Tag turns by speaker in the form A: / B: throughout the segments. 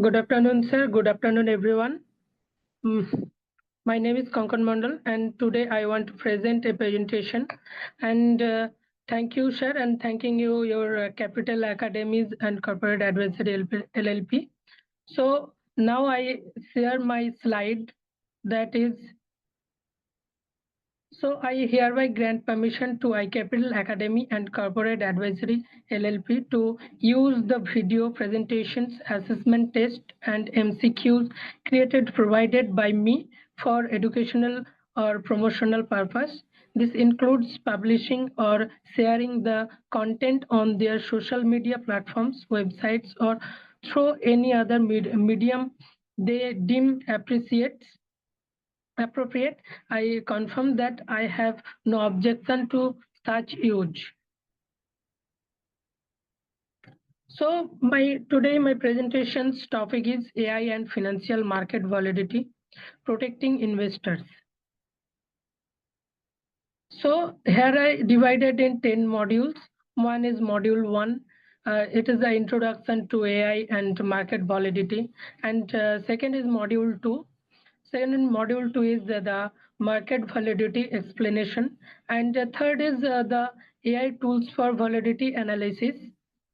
A: Good afternoon, sir. Good afternoon, everyone. My name is Kankan Mondal, and today I want to present a presentation. And thank you, sir, and thanking you, your Capital Academies and Corporate Advisory LLP. So now I share my slide. That is, so I hereby grant permission to ICAPITAL Academy and Corporate Advisory LLP to use the video presentations, assessment test, and MCQs provided by me for educational or promotional purpose. This includes publishing or sharing the content on their social media platforms, websites, or through any other medium they deem appropriate. I confirm that I have no objection to such use. So today my presentation's topic is AI and financial market volatility, protecting investors. So here I divided in 10 modules. One is module 1. It is the introduction to AI and market volatility. And second is module 2. Second in module 2 is the market volatility explanation. And third is the AI tools for volatility analysis.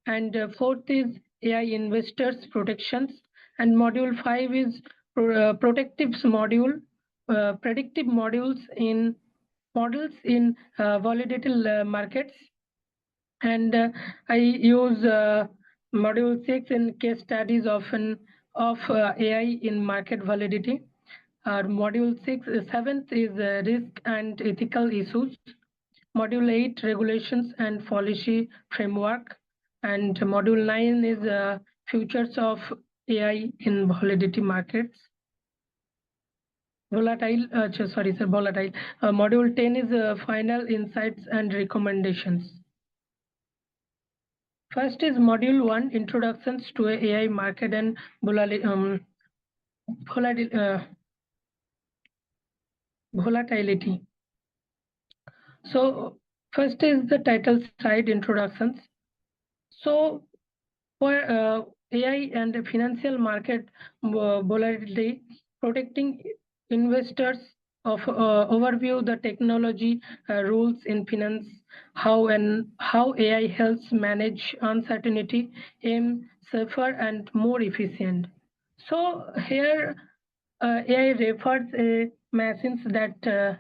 A: And fourth is AI investors protections. And module 5 is predictive models in volatile markets. And I use module 6 in case studies of AI in market volatility. Module 7th is risk and ethical issues. Module 8, regulations and policy framework. And module 9 is futures of AI in volatility markets. Volatile. Module 10 is final insights and recommendations. First is module 1, introductions to AI market and volatility. So first is the title slide, introductions. So for AI and the financial market volatility, protecting investors of overview the technology rules in finance, how AI helps manage uncertainty, aim safer and more efficient. So here AI refers machines that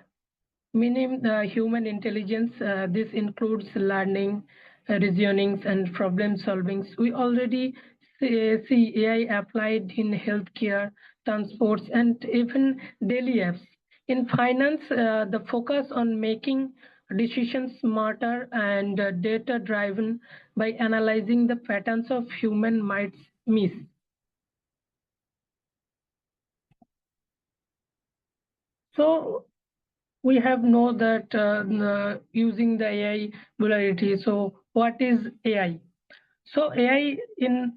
A: meaning human intelligence. This includes learning, reasonings, and problem solving. We already see AI applied in healthcare, transports, and even daily apps. In finance, the focus on making decisions smarter and data driven by analyzing the patterns of human might miss. So we have know that using the AI volatility. So what is AI? So AI in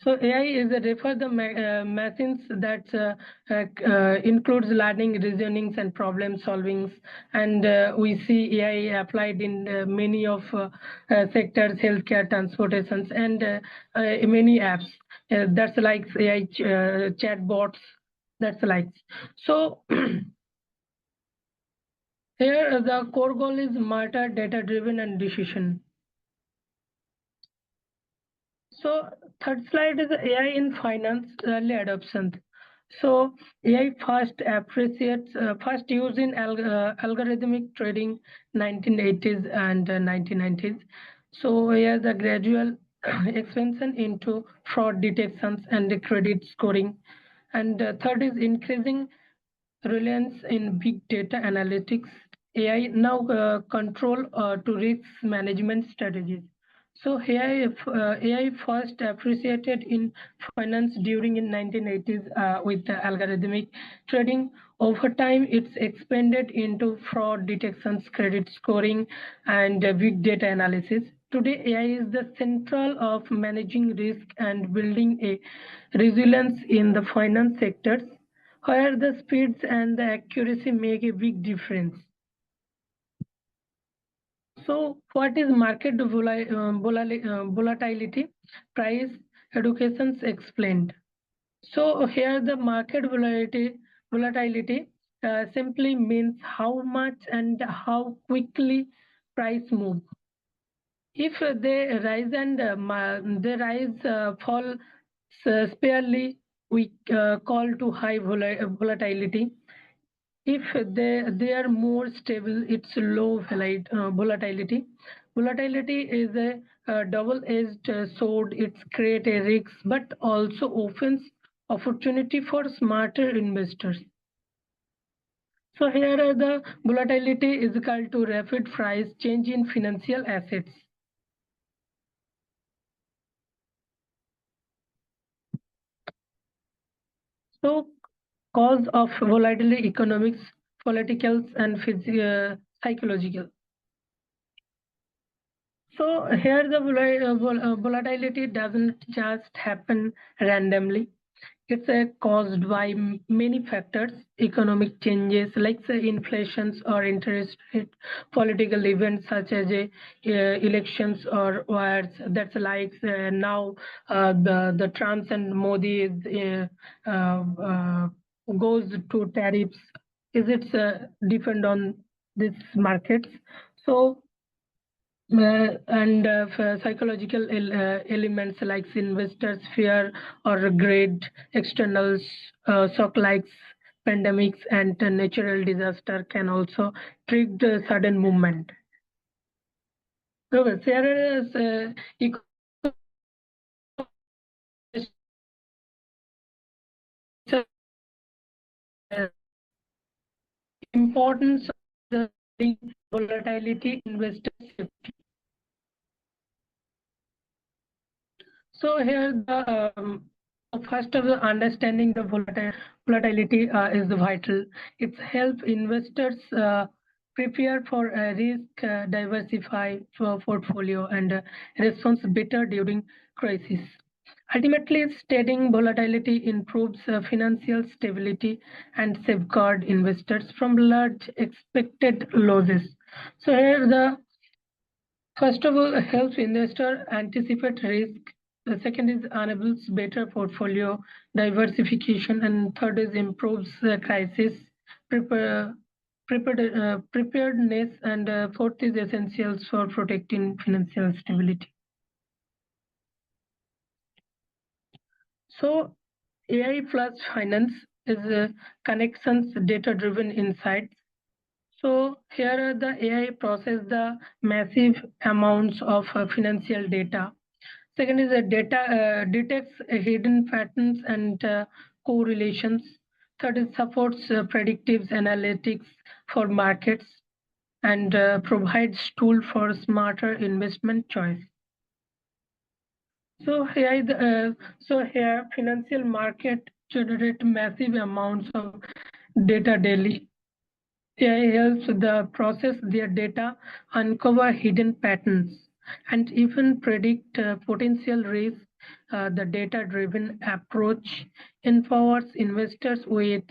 A: so AI is a refer the machines that includes learning, reasonings, and problem solvings. And we see AI applied in many of sectors, healthcare, transportations, and many apps. That's like AI chatbots. That's like so. Here, the core goal is smarter, data-driven, and decision. So, third slide is AI in finance early adoption. So, AI first used in algorithmic trading 1980s and 1990s. So, here the gradual expansion into fraud detections and the credit scoring. And third is increasing reliance in big data analytics. AI now control to risk management strategies. So AI first appreciated in finance during in 1980s with the algorithmic trading. Over time, it's expanded into fraud detections, credit scoring, and big data analysis. Today, AI is the central of managing risk and building a resilience in the finance sectors, where the speeds and the accuracy make a big difference. So what is market volatility? Price educations explained. So here the market volatility simply means how much and how quickly price move. If they rise and fall sparely, we call to high volatility. If they are more stable, it's low volatility. Volatility is a double-edged sword. It's create a risk, but also opens opportunity for smarter investors. So here are the volatility is equal to rapid price change in financial assets. So cause of volatility: economics, politicals, and psychological. So here the volatility doesn't just happen randomly. It's caused by many factors: economic changes like say inflations or interest rate, political events such as elections or wars. That's like now the Trump and Modi goes to tariffs. Is it depend on these markets? So and psychological elements like investors fear or greed, external shock like pandemics and natural disaster can also trigger sudden movement. So there is importance of the volatility investor safety. So here the first of all, understanding the volatility is vital. It helps investors prepare for a risk, diversify for portfolio, and respond better during crisis. Ultimately, studying volatility improves financial stability and safeguard investors from large expected losses. So here the first of all, helps investor anticipate risk. The second is enables better portfolio diversification, and third is improves crisis prepare, preparedness, and fourth is essentials for protecting financial stability. So AI plus finance is connections, data-driven insights. So here the AI process the massive amounts of financial data. Second is that data detects hidden patterns and correlations. Third is supports predictive analytics for markets and provides tool for smarter investment choice. So here financial market generate massive amounts of data daily. AI helps the process their data, uncover hidden patterns, and even predict potential risks. The data-driven approach empowers investors with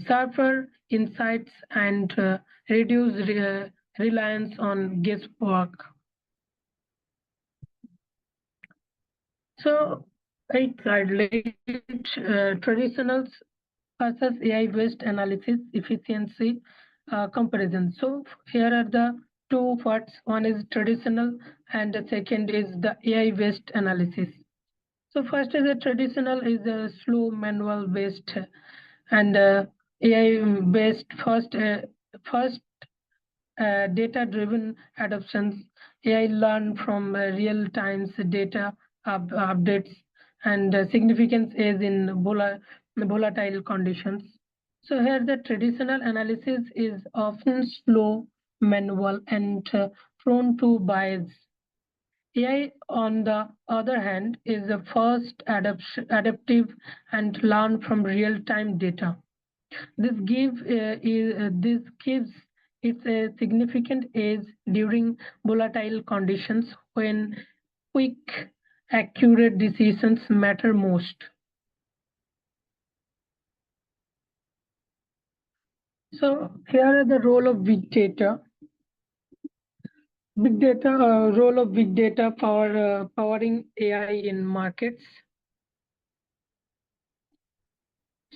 A: sharper insights and reduce reliance on guesswork. So, I calculate traditional versus AI-based analysis efficiency comparison. So here are the two parts. One is traditional and the second is the AI-based analysis. So first is a traditional is a slow manual based and AI-based first data-driven adoptions. AI learn from real-time data updates and significance is in volatile conditions. So here the traditional analysis is often slow, manual, and prone to bias. AI, on the other hand, is the first adaptive and learn from real-time data. This gives it a significant edge during volatile conditions when quick, accurate decisions matter most. So here are the role of big data. Big data, role of big data powering AI in markets.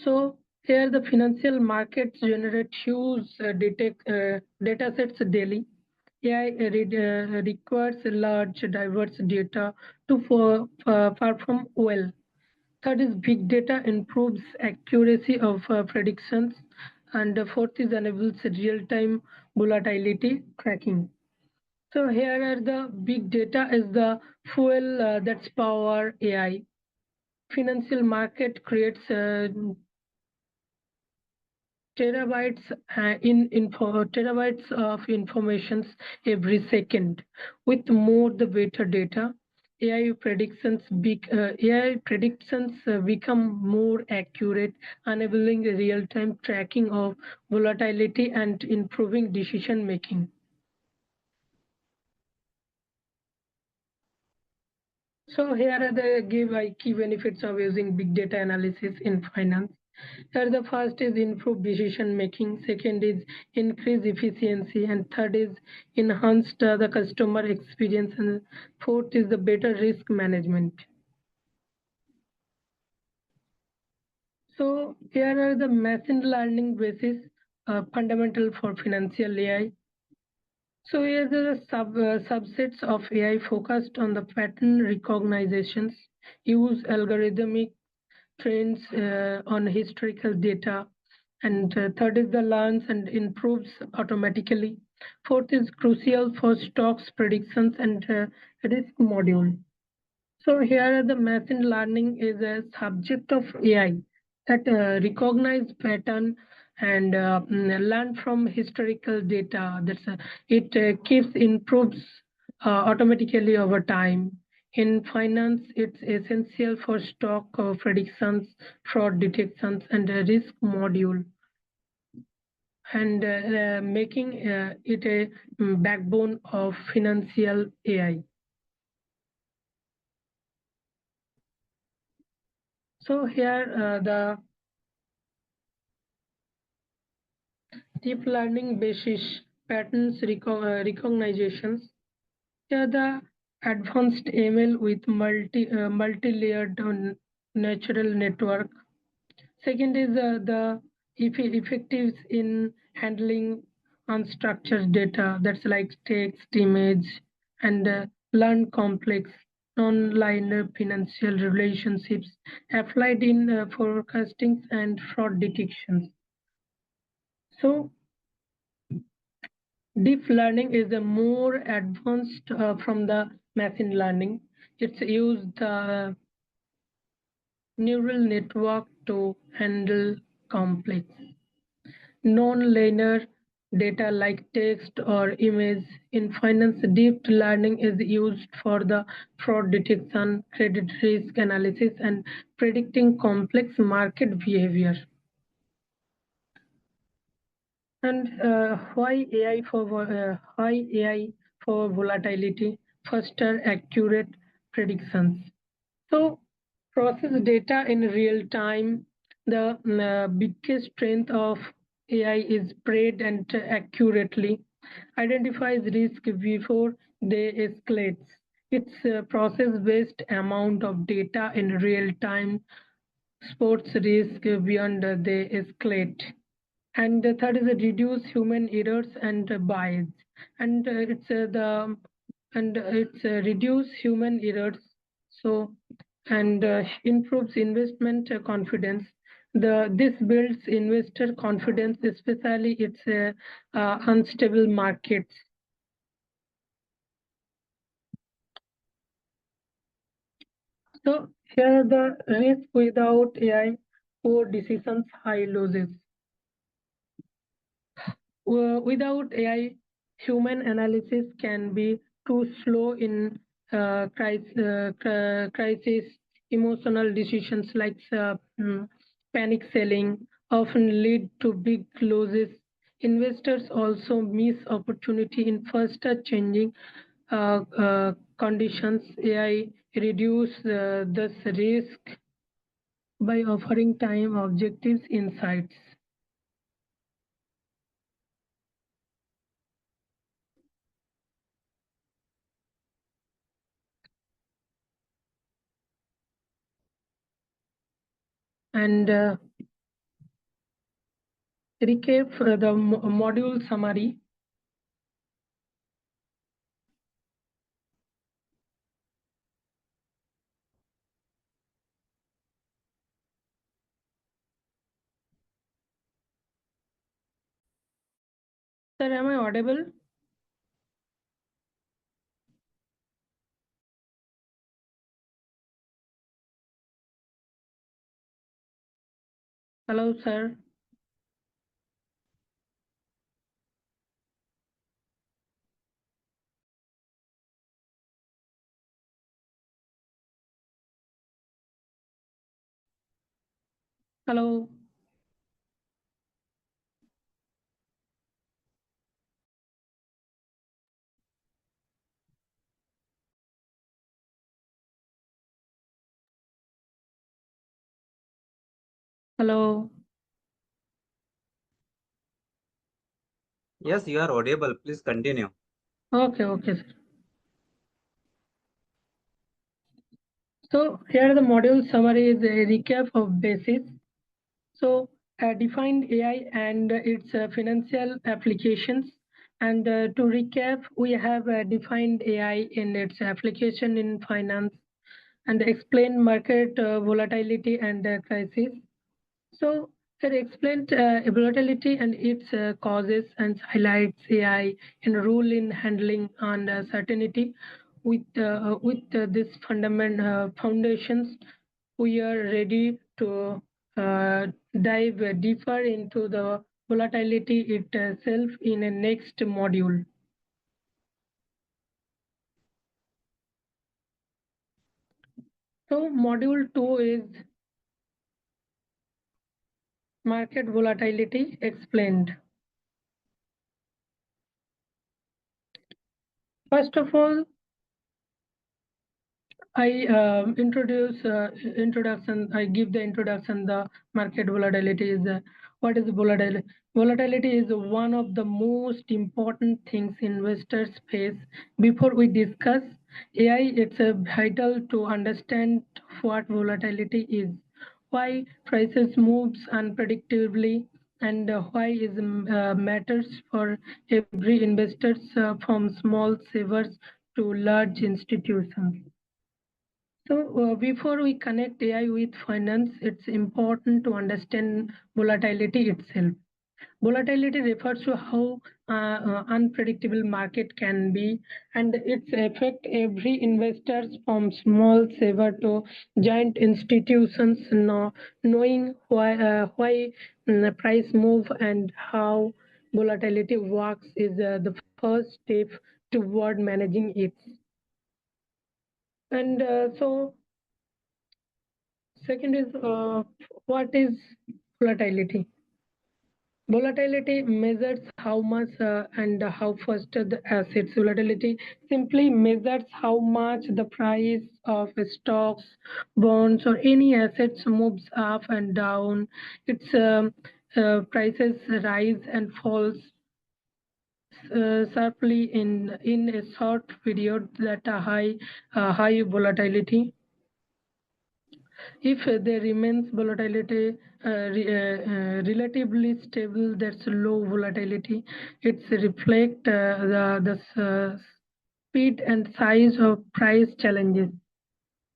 A: So here the financial markets generate huge data sets daily. AI requires large, diverse data to perform well. Third is big data improves accuracy of predictions, and fourth is enables real-time volatility tracking. So here are the big data is the fuel that's power AI. Financial market creates terabytes of informations every second. With more the better data, AI predictions become more accurate, enabling real-time tracking of volatility and improving decision making. So here are the key benefits of using big data analysis in finance. Here the first is improve decision making, second is increase efficiency, and third is enhanced the customer experience, and fourth is the better risk management. So here are the machine learning basis fundamental for financial AI. So here are the subsets of AI focused on the pattern recognitions, use algorithmic trends on historical data, and third is the learns and improves automatically. Fourth is crucial for stocks predictions and risk module. So here the machine learning is a subject of AI that recognize pattern and learn from historical data. It keeps improves automatically over time. In finance, it's essential for stock predictions, fraud detections, and risk module, and making it a backbone of financial AI. So here the deep learning basis patterns recognitions. Here the advanced ML with multi-layered natural network. Second is the effectives in handling unstructured data, that's like text, image, and learn complex non-linear financial relationships applied in forecasting and fraud detections. So deep learning is a more advanced from the machine learning. It's used the neural network to handle complex non-linear data like text or image. In finance, deep learning is used for the fraud detection, credit risk analysis, and predicting complex market behavior. And why AI for volatility, faster, accurate predictions. So process data in real time. The biggest strength of AI is spread and accurately identifies risk before they escalate. It's a process-based amount of data in real time, sports risk beyond they escalate. And the third is reduce human errors and bias. And it's reduce human errors. So and improves investment confidence. This builds investor confidence, especially its unstable markets. So here are the risk without AI, poor decisions, high losses. Without AI, human analysis can be too slow in crisis. Emotional decisions like panic selling often lead to big losses. Investors also miss opportunity in faster changing conditions. AI reduce this risk by offering time objectives insights. and recap the module summary. Sir, am I audible? Hello, sir. Hello. Hello.
B: Yes, you are audible. Please continue.
A: Okay, okay, sir. So here the module summary is a recap of basics. So defined AI and its financial applications. And to recap, we have defined AI in its application in finance and explain market volatility and crisis. So it explained volatility and its causes and highlights AI in role in handling uncertainty. With this foundations, we are ready to dive deeper into the volatility itself in a next module. So module 2 is market volatility explained. First of all, I introduce introduction. I give the introduction. The market volatility is what is volatility? Volatility is one of the most important things investors face. Before we discuss AI, it's vital to understand what volatility is, why prices moves unpredictably, and why is matters for every investors from small savers to large institutions. So, before we connect AI with finance, it's important to understand volatility itself. Volatility refers to how unpredictable market can be, and its affect every investors from small saver to giant institutions. Knowing why price move and how volatility works is the first step toward managing it. And second is what is volatility? Volatility measures how much and how fast the assets. Volatility simply measures how much the price of stocks, bonds, or any assets moves up and down. Its prices rise and falls sharply in a short period that are high volatility. If there remains volatility relatively stable, that's low volatility. It's reflect the speed and size of price challenges.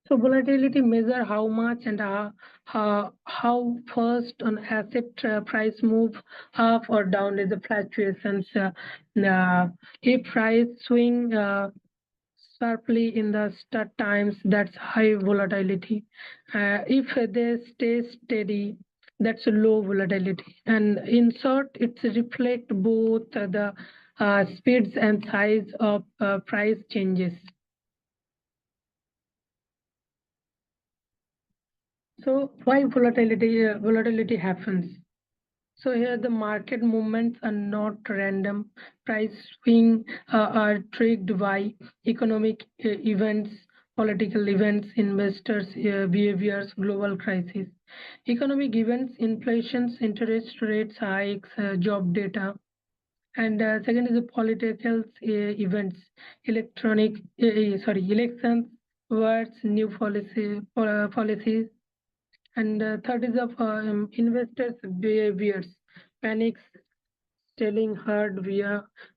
A: So volatility measure how much and how fast an asset price move up or down is the fluctuations. If price swing sharply in the start times, that's high volatility. If they stay steady, that's low volatility. And in short, it reflects both the speeds and size of price changes. So why volatility happens? So here the market movements are not random. Price swing are triggered by economic events, political events, investors' behaviors, global crisis. Economic events, inflations, interest rates hikes, job data. And second is the political events, elections, wars, new policies, And third is of investors' behaviors, panics, selling,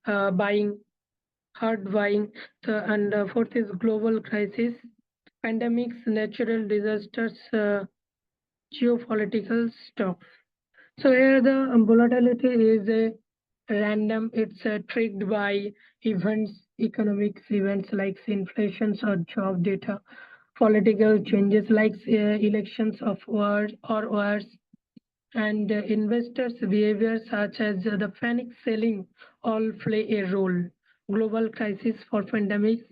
A: buying, hard buying. And fourth is global crisis, pandemics, natural disasters, geopolitical stuff. So here the volatility is a random. It's triggered by events, economic events like inflations or job data, political changes like elections of wars or wars, and investors' behavior such as the panic selling all play a role. Global crisis for pandemics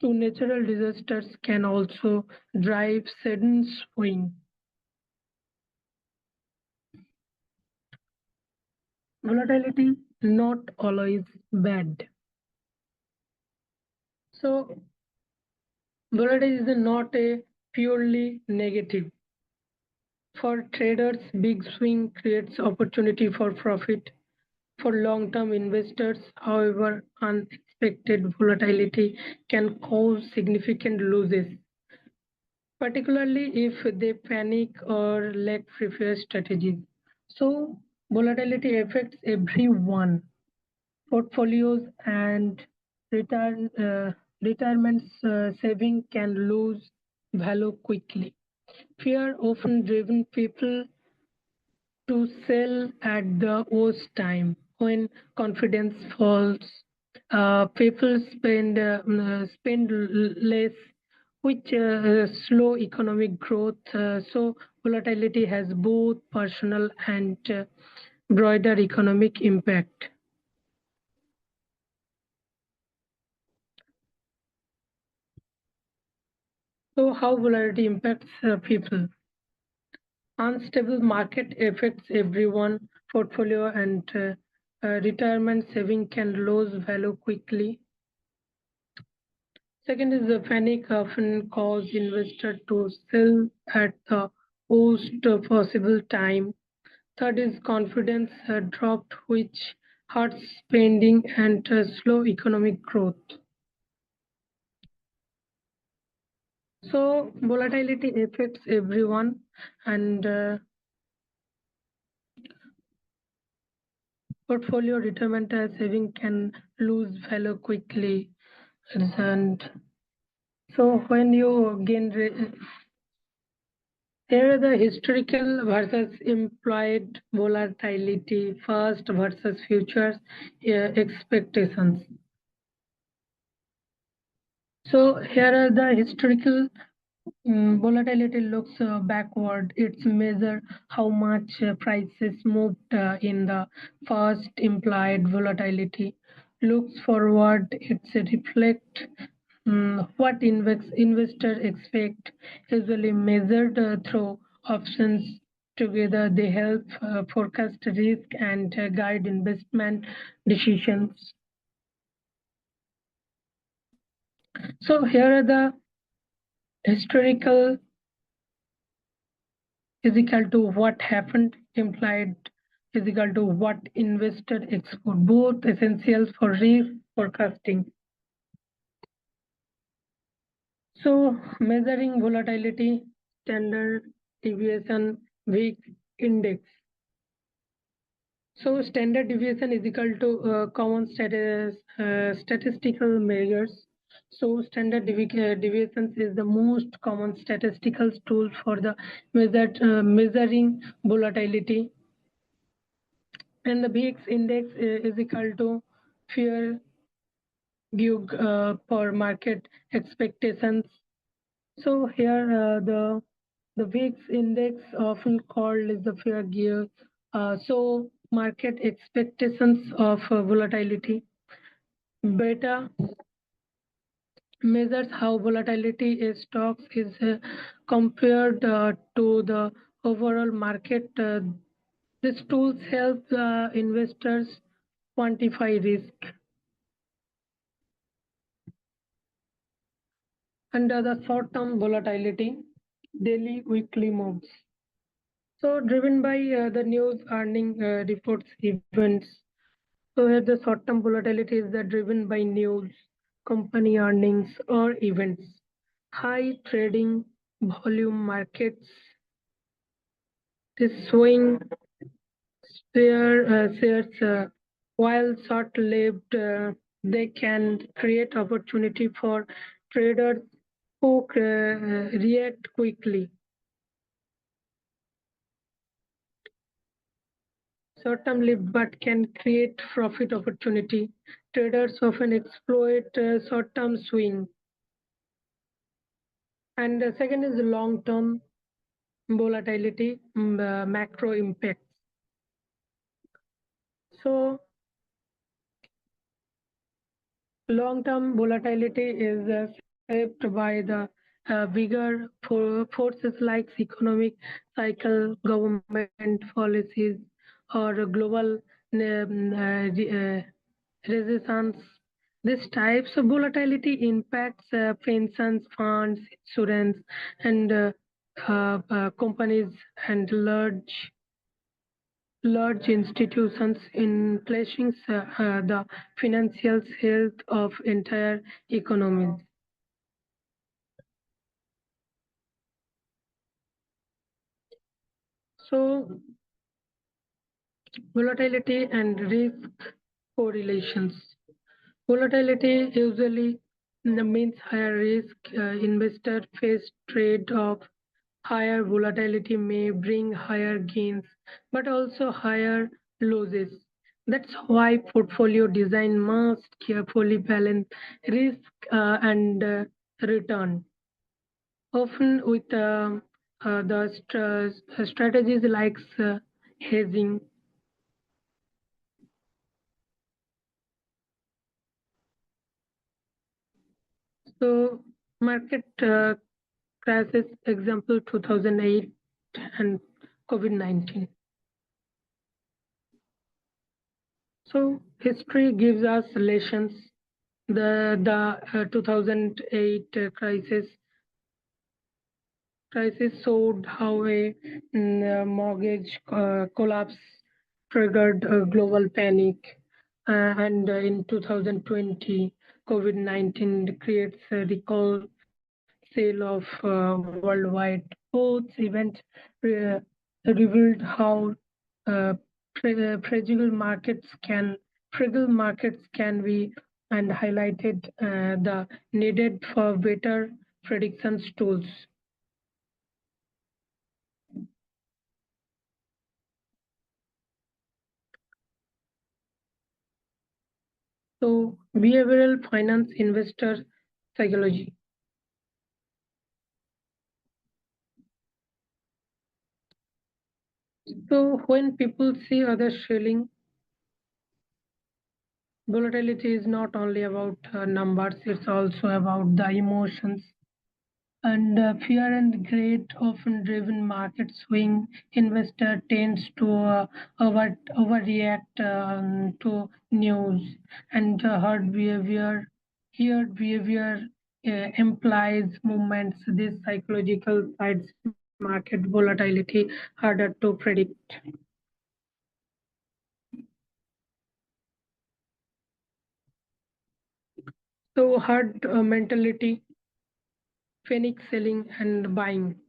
A: to natural disasters can also drive sudden swing. Volatility not always bad. So volatility is not a purely negative. For traders, big swing creates opportunity for profit. For long-term investors, however, unexpected volatility can cause significant losses, particularly if they panic or lack prepared strategies. So volatility affects everyone. Portfolios and return, retirement saving can lose value quickly. Fear often driven people to sell at the worst time when confidence falls. People spend less, which slow economic growth. So volatility has both personal and broader economic impact. So how volatility impacts people? Unstable market affects everyone. Portfolio and retirement saving can lose value quickly. Second is the panic often cause investor to sell at the worst possible time. Third is confidence dropped, which hurts spending and slow economic growth. So volatility affects everyone, and portfolio retirement saving can lose value quickly. And so when you gain, here are the historical versus implied volatility, past versus future expectations. So here are the historical volatility looks backward. It's measure how much prices moved in the past implied volatility. Looks forward, it's a reflect what investors expect, usually measured through options. Together, they help forecast risk and guide investment decisions. So here are the historical is equal to what happened, implied is equal to what investor expect, both essential for risk forecasting. So measuring volatility, standard deviation, weak index. So standard deviation is equal to statistical measures. So standard deviations is the most common statistical tool for the measuring volatility. And the BX index is equal to fear view for market expectations. So here the VIX index, often called as the fair gear, so market expectations of volatility. Beta measures how volatility in stocks is compared to the overall market. These tools help investors quantify risk. Under the short-term volatility, daily, weekly moves. So driven by the news, earning reports, events. So here the short-term volatility is driven by news, company earnings, or events. High trading volume markets. This swing shares, while short-lived, they can create opportunity for traders who react quickly. Short-term lived but can create profit opportunity. Traders often exploit short-term swing. And the second is long-term volatility, macro impacts. So long-term volatility is shaped by the bigger forces like economic cycle, government policies, or global resistance. These types of volatility impacts pensions, funds, insurance, and companies and large institutions influencing the financial health of entire economies. So, volatility and risk correlations. Volatility usually means higher risk. Investors face trade-off. Higher volatility may bring higher gains, but also higher losses. That's why portfolio design must carefully balance risk and return. Often with the strategies like hedging. So market crisis example 2008 and COVID-19. So history gives us lessons. The 2008 crisis showed how a mortgage collapse triggered a global panic, and in 2020, COVID-19 creates a recall sale of worldwide. Both events uh, revealed how uh, fragile markets can be, and highlighted the needed for better predictions tools. So behavioral finance investor psychology. So when people see others selling, volatility is not only about numbers, it's also about the emotions. And fear and greed often driven market swing. Investor tends to overreact to news, and herd behavior implies movements. This psychological sides market volatility harder to predict. So herd mentality, panic selling and buying.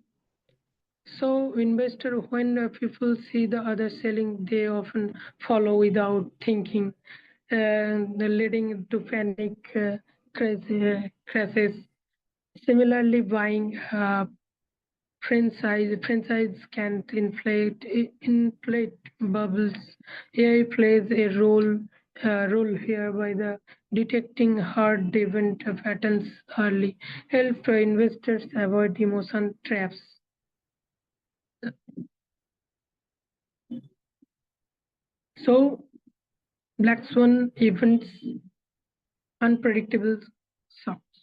A: So investor, when people see the other selling, they often follow without thinking, leading to panic crashes. Similarly, buying franchise can inflate bubbles. AI plays a role here by the detecting hard event patterns early, help investors avoid emotion traps. So black swan events, unpredictable shocks,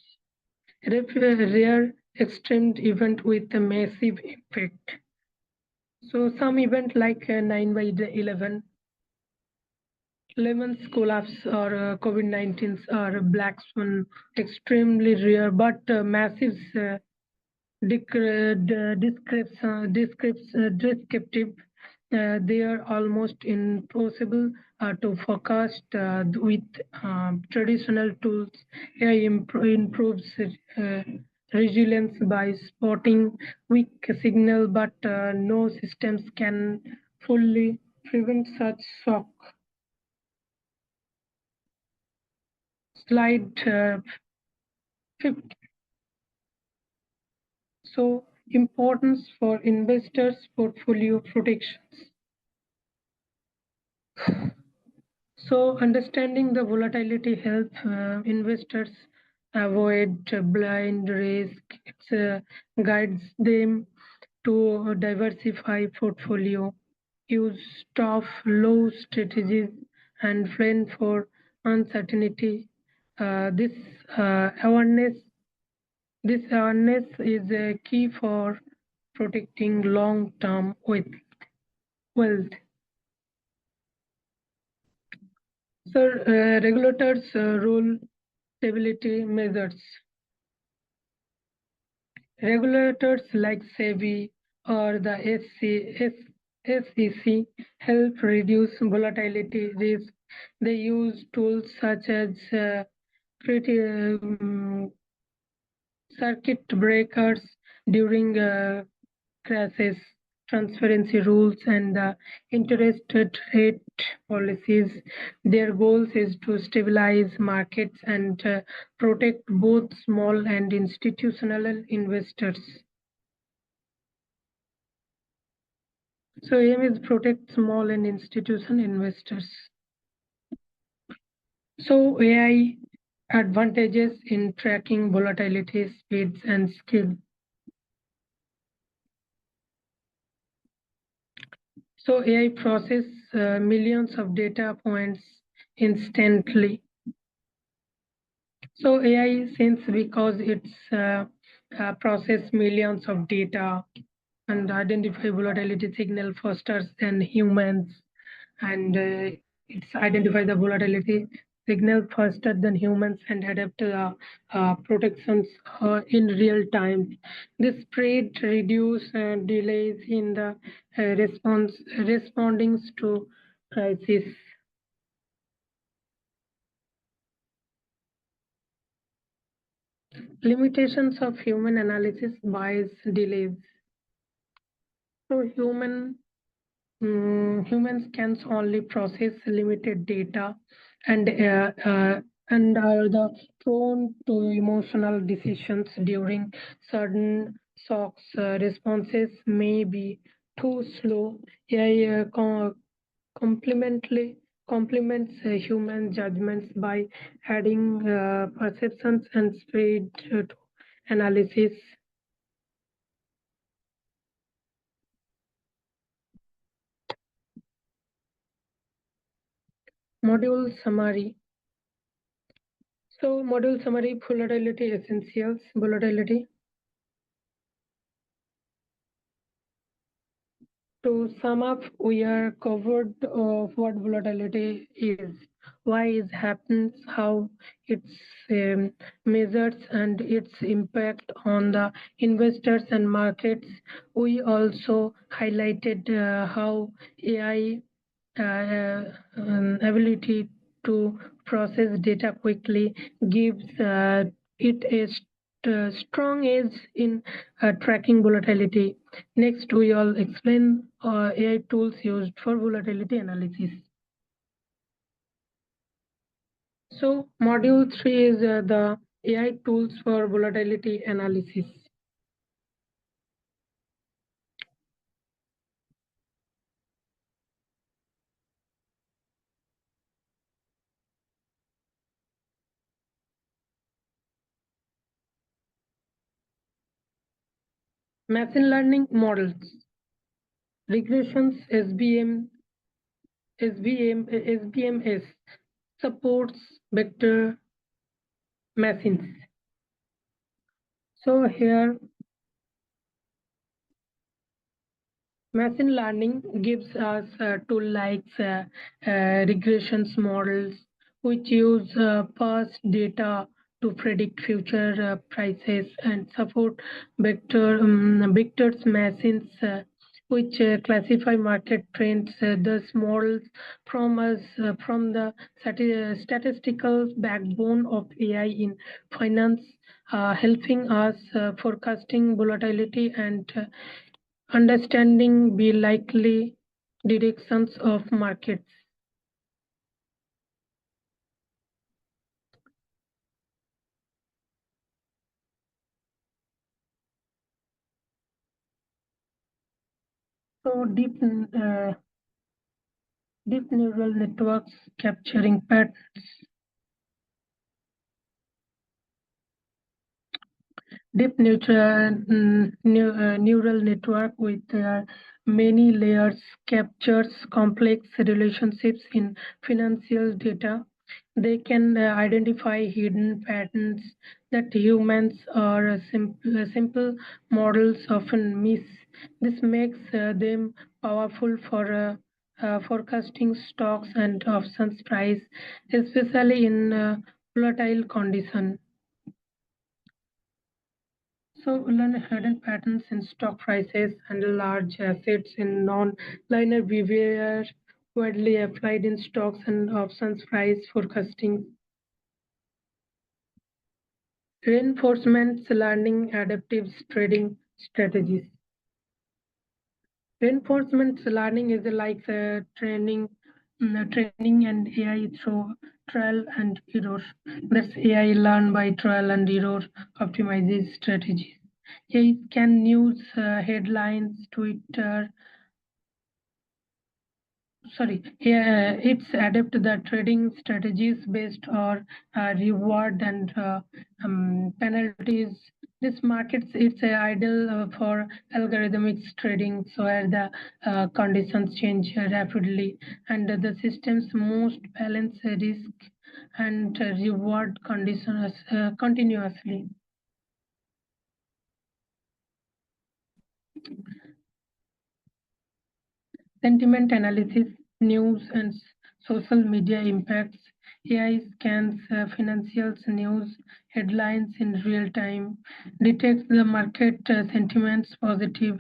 A: rare extreme event with a massive impact. So some event like 9 by the 11's collapse or COVID-19's or black swan, extremely rare but massive descriptive. They are almost impossible to forecast with traditional tools. AI improves resilience by spotting weak signal, but no systems can fully prevent such shock. Slide 50. So, importance for investors' portfolio protections. So, understanding the volatility helps investors avoid blind risk. It guides them to diversify portfolio, use stop low strategies, and plan for uncertainty. This awareness is a key for protecting long-term wealth. So, regulators rule stability measures. Regulators like SEBI or the SEC help reduce volatility risk. They use tools such as pretty, circuit breakers during crashes, transparency rules, and the interest rate policies. Their goals is to stabilize markets and protect both small and institutional investors. So aim is protect small and institutional investors. So AI advantages in tracking volatility, speeds, and skill. So AI process millions of data points instantly. So AI, since because it's process millions of data and identify volatility signal faster than humans, and it's identify the volatility signal faster than humans and adapt the protections in real time. This spread reduce delays in the responding to crisis. Limitations of human analysis bias delays. So humans can only process limited data and are the prone to emotional decisions during sudden shocks. Responses may be too slow. AI complemently complements human judgments by adding perceptions and speed to analysis. Module summary. So module summary, volatility essentials, volatility. To sum up, we are covered of what volatility is, why it happens, how it's measured, and its impact on the investors and markets. We also highlighted how AI ability to process data quickly gives it a strong edge in tracking volatility. Next, we will explain AI tools used for volatility analysis. So, module 3 is the AI tools for volatility analysis. Machine learning models, regressions, SBMS supports vector machines. So here, machine learning gives us tools like regressions models, which use past data to predict future prices and support vectors machines which classify market trends. Thus, models from the statistical backbone of AI in finance, helping us forecasting volatility and understanding the likely directions of markets. So deep neural networks capturing patterns. Deep neural network with many layers captures complex relationships in financial data. They can identify hidden patterns that humans or simple models often miss. This makes them powerful for forecasting stocks and options price, especially in volatile conditions. So learn hidden patterns in stock prices and large assets in non-linear behavior widely applied in stocks and options price forecasting. Reinforcement learning adaptive trading strategies. Reinforcement learning is like training and AI through trial and error. That's AI learn by trial and error optimizes strategies. AI can use headlines, Twitter, yeah, it's adapt the trading strategies based on reward and penalties. This markets it's ideal for algorithmic trading, so where the conditions change rapidly and the system's most balance risk and reward conditions continuously. Sentiment analysis, news and social media impacts. AI scans financials news headlines in real time, detects the market sentiments, positive,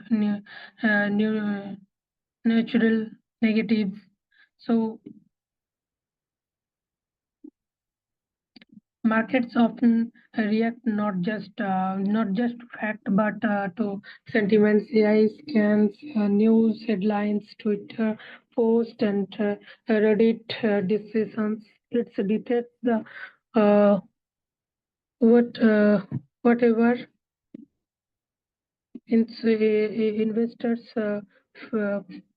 A: natural, negatives. So markets often react not just to fact but to sentiments. AI scans news headlines, Twitter post, and Reddit decisions. It detects the uh, what whatever investors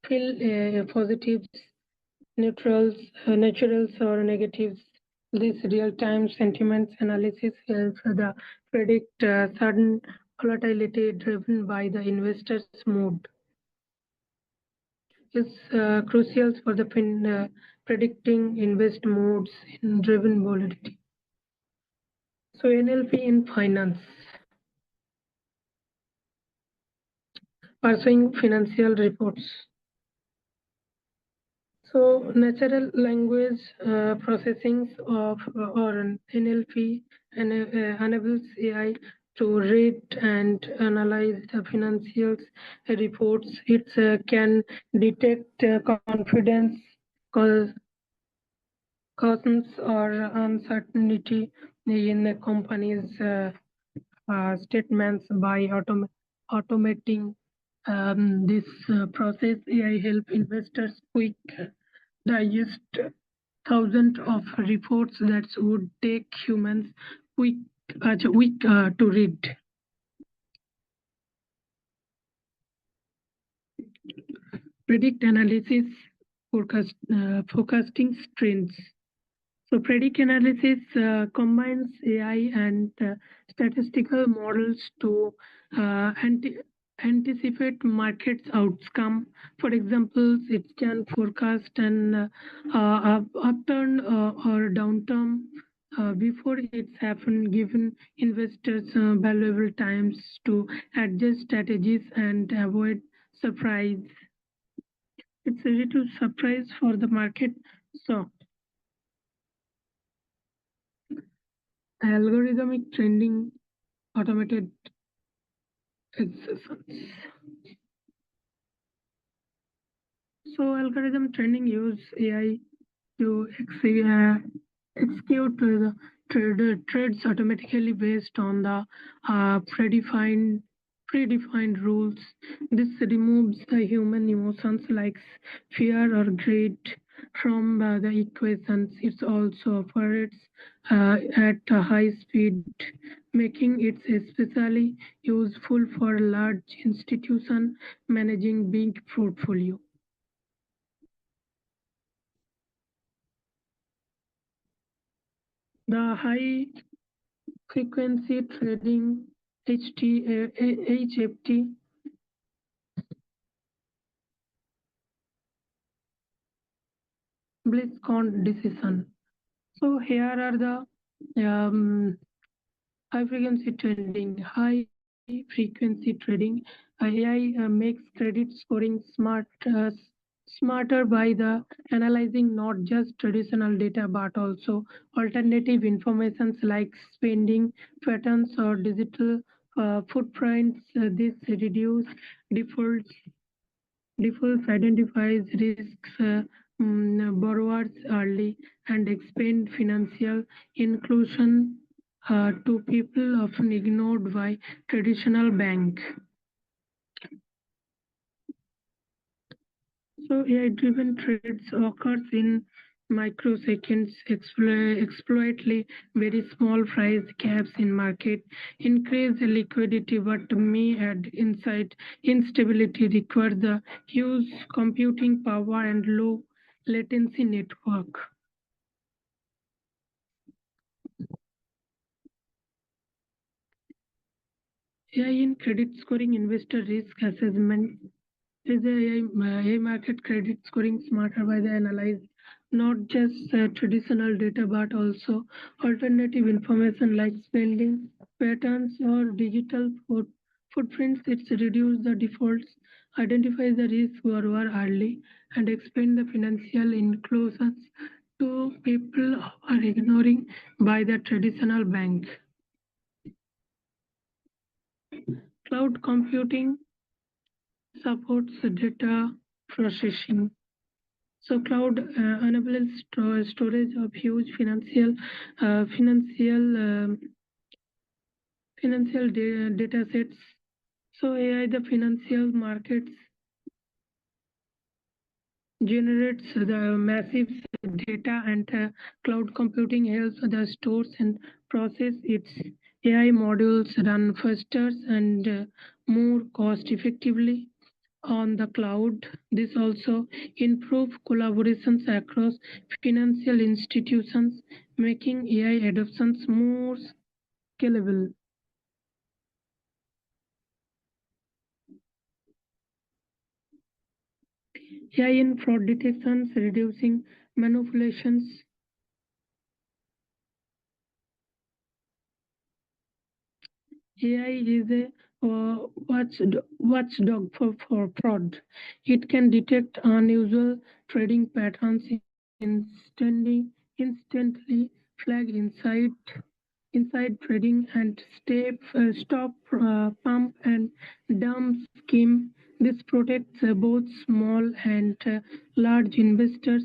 A: feel positives, neutrals, naturals, or negatives. This real-time sentiment analysis helps the predict sudden volatility driven by the investor's mood. Is crucial for the predicting invest modes in driven volatility. So NLP in finance, pursuing financial reports. So natural language processing of or an NLP enables AI to read and analyze the financial reports. It can detect confidence, cautions, or uncertainty in the company's statements by automating this process. AI help investors quick digest thousands of reports that would take humans week a week to read. Predict analysis, forecasting trends. So predict analysis combines AI and statistical models to anticipate market's outcome. For example, it can forecast an upturn or downturn before it's happened, given investors valuable times to adjust strategies and avoid surprise. It's easy to surprise for the market. So algorithmic trending automated exercise. So algorithm training use AI to execute the trades automatically based on the predefined rules. This removes the human emotions like fear or greed from the equations. It also operates at a high speed, making it especially useful for large institutions managing big portfolio. The high frequency trading HFT BlizzCon decision. So here are the high frequency trading. High frequency trading AI makes credit scoring smarter by the analyzing not just traditional data but also alternative informations like spending patterns or digital footprints. This reduce defaults defaults identifies risks borrowers early and expand financial inclusion to people often ignored by traditional bank. So AI-driven trades occurs in microseconds, exploitly very small price gaps in market, increase liquidity, but may add insight instability, require the huge computing power and low latency network. AI in credit scoring investor risk assessment is a market credit scoring smarter by the analyze not just traditional data but also alternative information like spending patterns or digital footprints. It's reduce the defaults, identify the risk borrower early, and expand the financial inclusions to people who are ignoring by the traditional bank. Cloud computing supports data processing. So cloud enables storage of huge uh, financial, um, financial data sets. So AI, the financial markets generates the massive data and cloud computing helps the stores and process its AI modules run faster and more cost effectively on the cloud. This also improve collaborations across financial institutions, making AI adoptions more scalable. AI in fraud detections, reducing manipulations. AI is a watchdog for fraud. It can detect unusual trading patterns instantly flag inside trading and stop pump and dump scheme. This protects both small and large investors,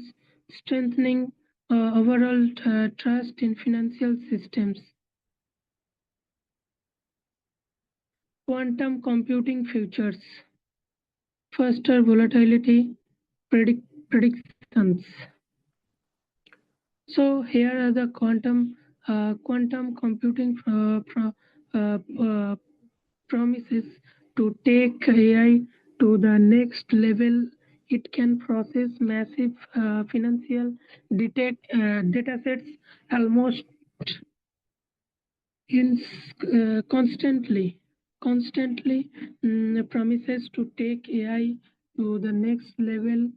A: strengthening overall trust in financial systems. Quantum computing futures, faster volatility predictions. So here are the quantum computing promises to take AI to the next level. It can process massive financial data sets almost in constantly promises to take AI to the next level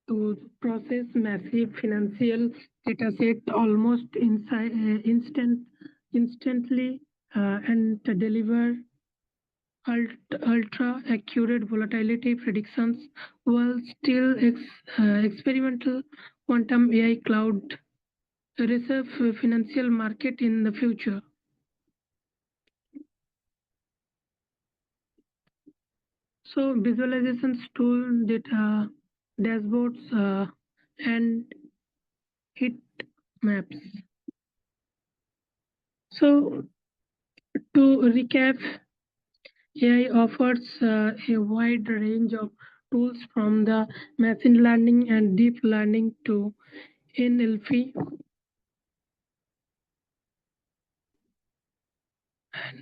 A: to process massive financial data set almost instantly and to deliver ultra accurate volatility predictions while still experimental quantum AI cloud reserve financial market in the future. So visualizations tool data dashboards, and heat maps. So, to recap, AI offers a wide range of tools from the machine learning and deep learning to NLP.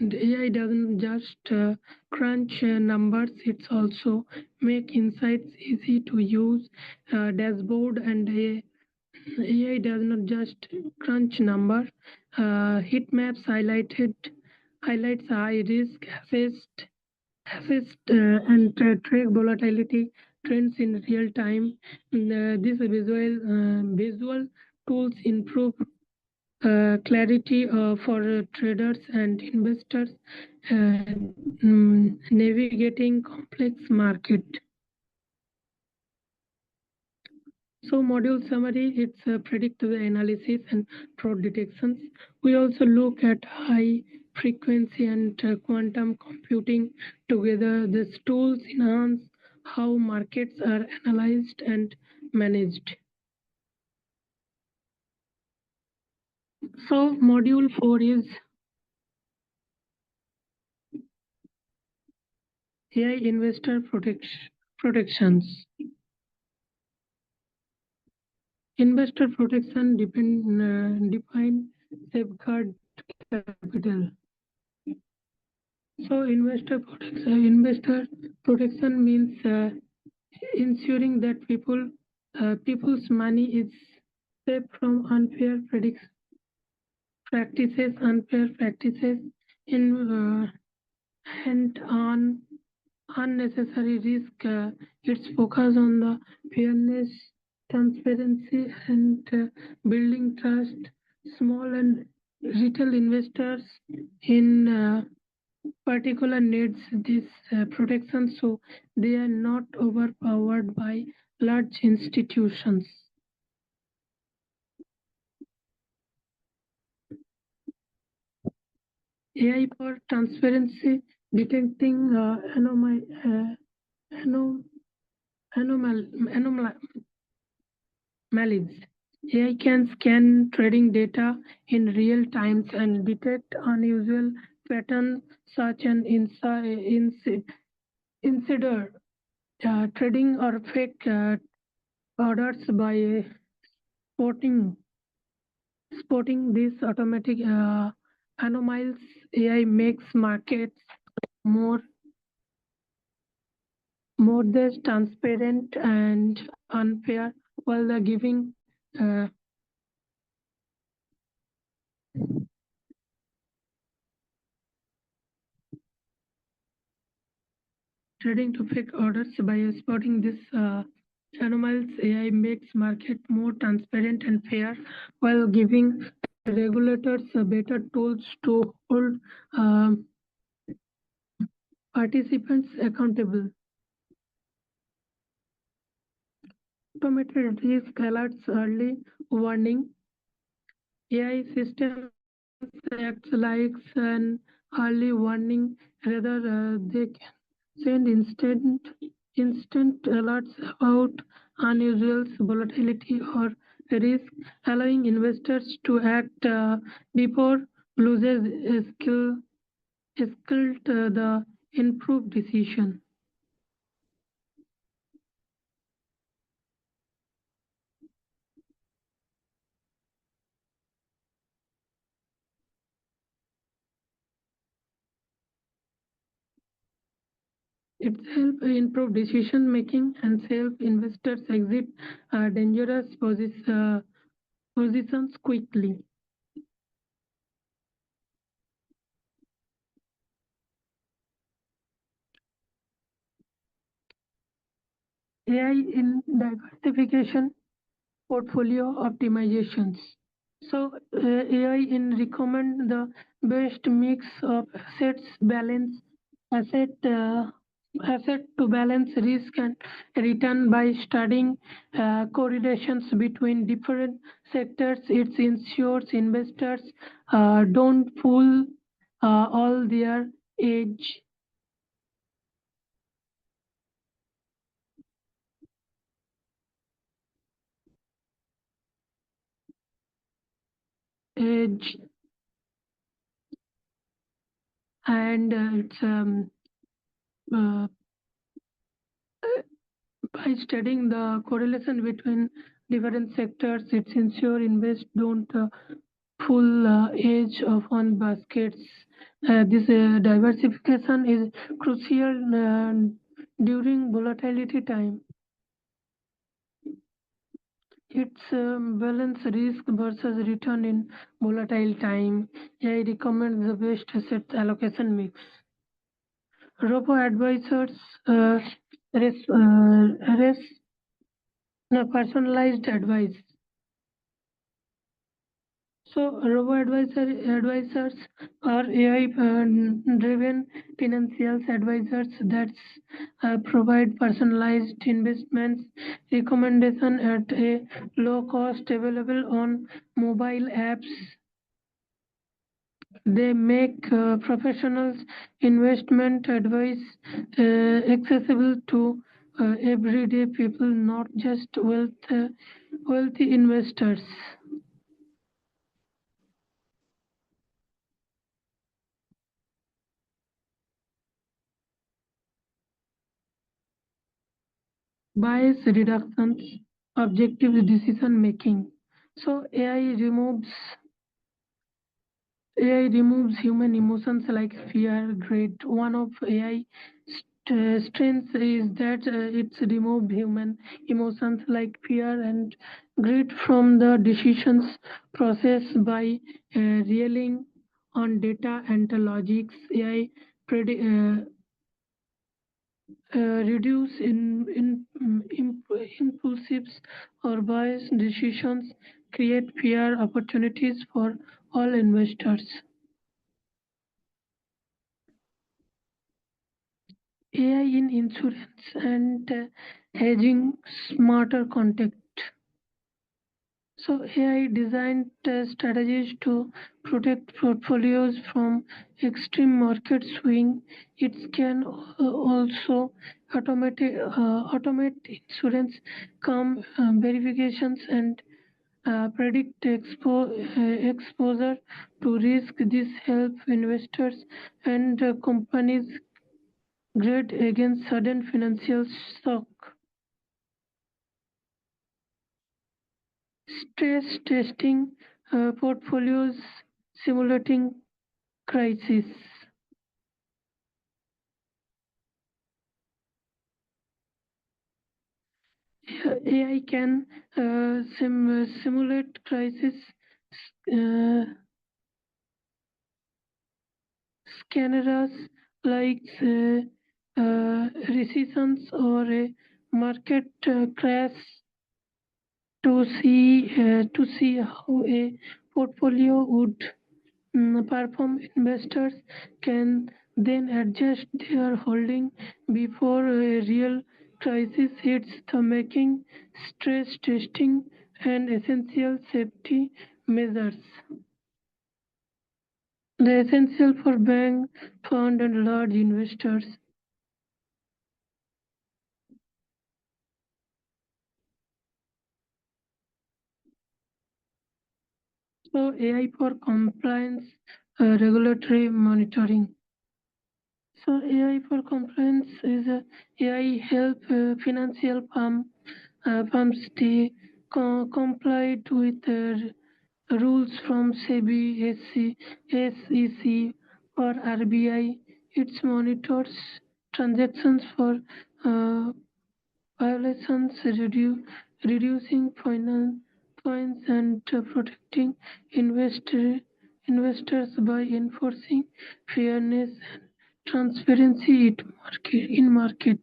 A: And AI doesn't just crunch numbers; it's also make insights easy to use. Dashboard and AI does not just crunch number. Heat maps highlights high risk, assist and track volatility trends in real time. These visual tools improve clarity for traders and investors navigating complex market. So module summary, it's predictive analysis and fraud detections. We also look at high frequency and quantum computing together. These tools enhance how markets are analyzed and managed. So module 4 is AI investor protections. Investor protection define safeguard capital. So investor protection means ensuring that people's money is safe from unfair practices in and on unnecessary risk. It's focus on the fairness, transparency, and building trust. Small and retail investors in particular needs this protection so they are not overpowered by large institutions. AI for transparency, detecting anom- anomalies. AI can scan trading data in real times and detect unusual patterns such as insider trading or fake orders by spotting spotting these automatic anomalies. AI makes markets more less transparent and unfair while giving uh, trading to fake orders by spotting these anomalies. AI makes market more transparent and fair while giving regulators better tools to hold participants accountable. Automated risk alerts, early warning. AI systems act like an early warning rather they can send instant alerts about unusual volatility or risk, allowing investors to act before losers escalate the improved decision. It helps improve decision making and help investors exit dangerous positions quickly. AI in diversification portfolio optimizations. So AI in recommend the best mix of asset asset to balance risk and return by studying correlations between different sectors. It ensures investors don't fool all their age. edge, and it's uh, by studying the correlation between different sectors, it's ensure invest don't full edge of one baskets. This diversification is crucial during volatility time. It's balance risk versus return in volatile time. I recommend the best asset allocation mix. Robo advisors uh, no, personalized advice. So, robo advisors are AI-driven financial advisors that provide personalized investments recommendation at a low cost, available on mobile apps. They make professionals investment advice accessible to everyday people, not just wealthy investors. Bias reductions, objective decision making. So AI removes human emotions like fear, greed. One of AI strengths is that it's remove human emotions like fear and greed from the decisions process by relying on data and the logics. AI predi- reduce impulsives or biased decisions, create fair opportunities for all investors. AI in insurance and hedging smarter context. So AI designed strategies to protect portfolios from extreme market swing. It can also automate insurance come verifications and predict exposure to risk. This helps investors and companies guard against sudden financial shock. Stress testing portfolios simulating crisis. AI can simulate crisis uh, scenarios like recessions or a market crash to see how a portfolio would perform. Investors can then adjust their holding before a real crisis hits, the making stress testing and essential safety measures. The essential for bank, fund and large investors. So AI for compliance, regulatory monitoring. So AI for compliance is a AI help financial firms stay complied with rules from SEBI, SEC, or RBI. It monitors transactions for uh, violations, reducing fines and protecting investors by enforcing fairness and transparency in market.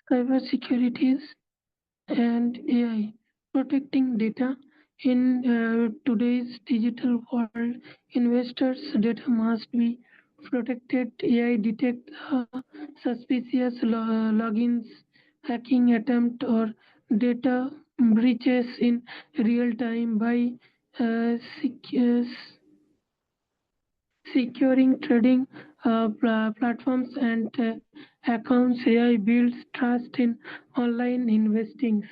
A: Cyber securities and AI protecting data in today's digital world. Investors' data must be protected. AI detect suspicious logins, hacking attempt, or data breaches in real time by uh, sec- uh, securing trading platforms and accounts. AI builds trust in online investing.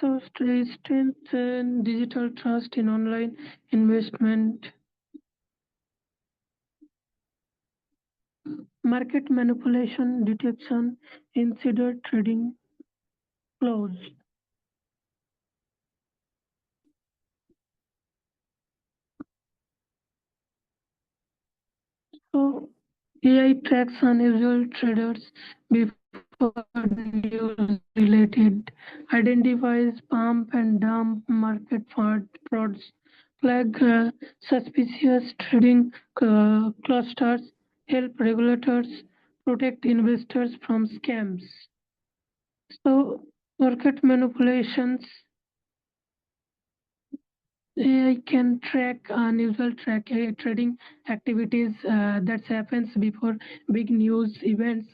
A: So strengthen digital trust in online investment. Market manipulation detection, insider trading clause. So AI tracks unusual traders before news related, identifies pump and dump market frauds, flag suspicious trading clusters, help regulators protect investors from scams. So market manipulations, AI can track unusual trading activities that happens before big news events.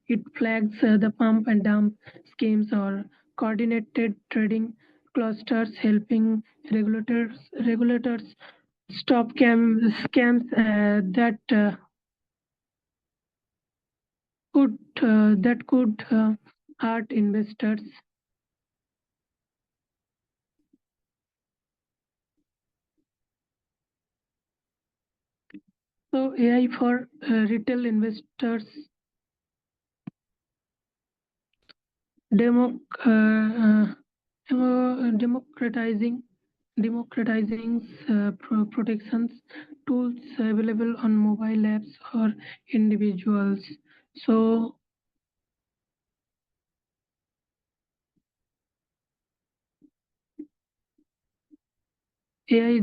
A: It flags the pump and dump schemes or coordinated trading clusters, helping regulators stop scams that could hurt investors. So AI for retail investors, democ, democratizing protections tools available on mobile apps or individuals. So AI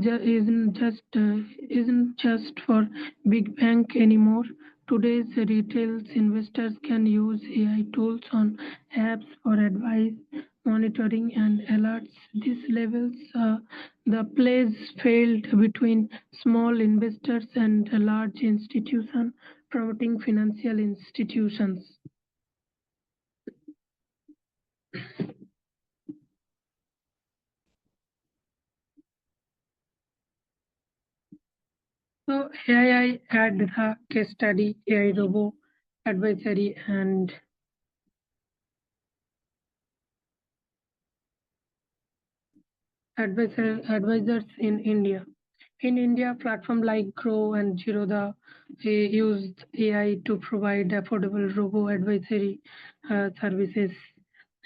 A: isn't just for big bank anymore. Today's retail investors can use AI tools on apps for advice, monitoring, and alerts. These levels the plays failed between small investors and large institutions, promoting financial institutions. So here I add the case study AI robo advisory and advisors in India. In India, platforms like Grow and Jiroda used AI to provide affordable robo advisory services.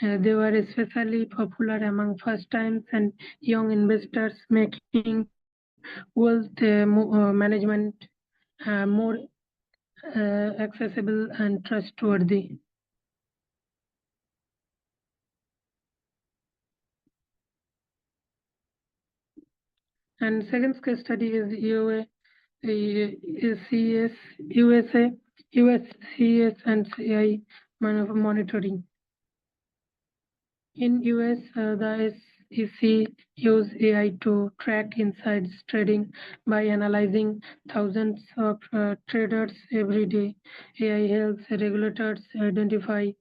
A: They were especially popular among first-time and young investors, making wealth management more accessible and trustworthy. And second case study is CS, USA, USCS, and CI monitoring. In US, the SEC use AI to track insider trading by analyzing thousands of traders every day. AI helps regulators identify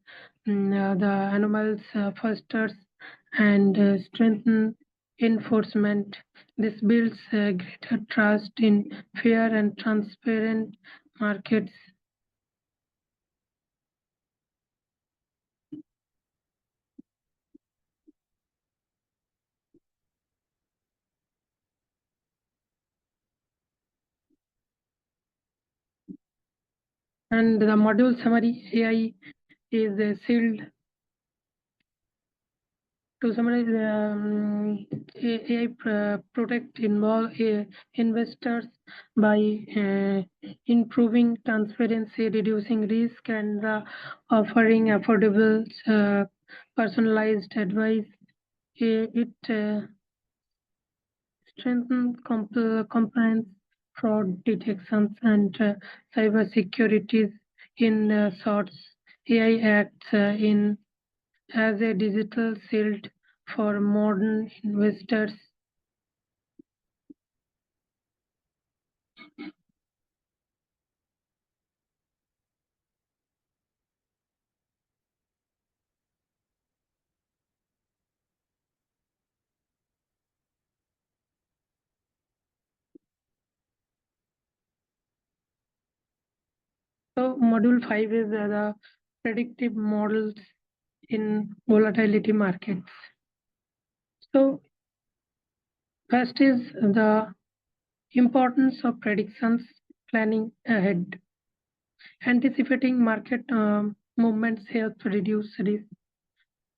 A: the anomalies faster and strengthen enforcement. This builds greater trust in fair and transparent markets. And the module summary AI is sealed. To summarize, AI protect investors by improving transparency, reducing risk, and offering affordable, personalized advice. It strengthens compliance, fraud detections, and cyber securities in sorts. AI acts in as a digital shield for modern investors. So module 5 is the predictive models in volatility markets. So first is the importance of predictions planning ahead. Anticipating market movements helps reduce risk.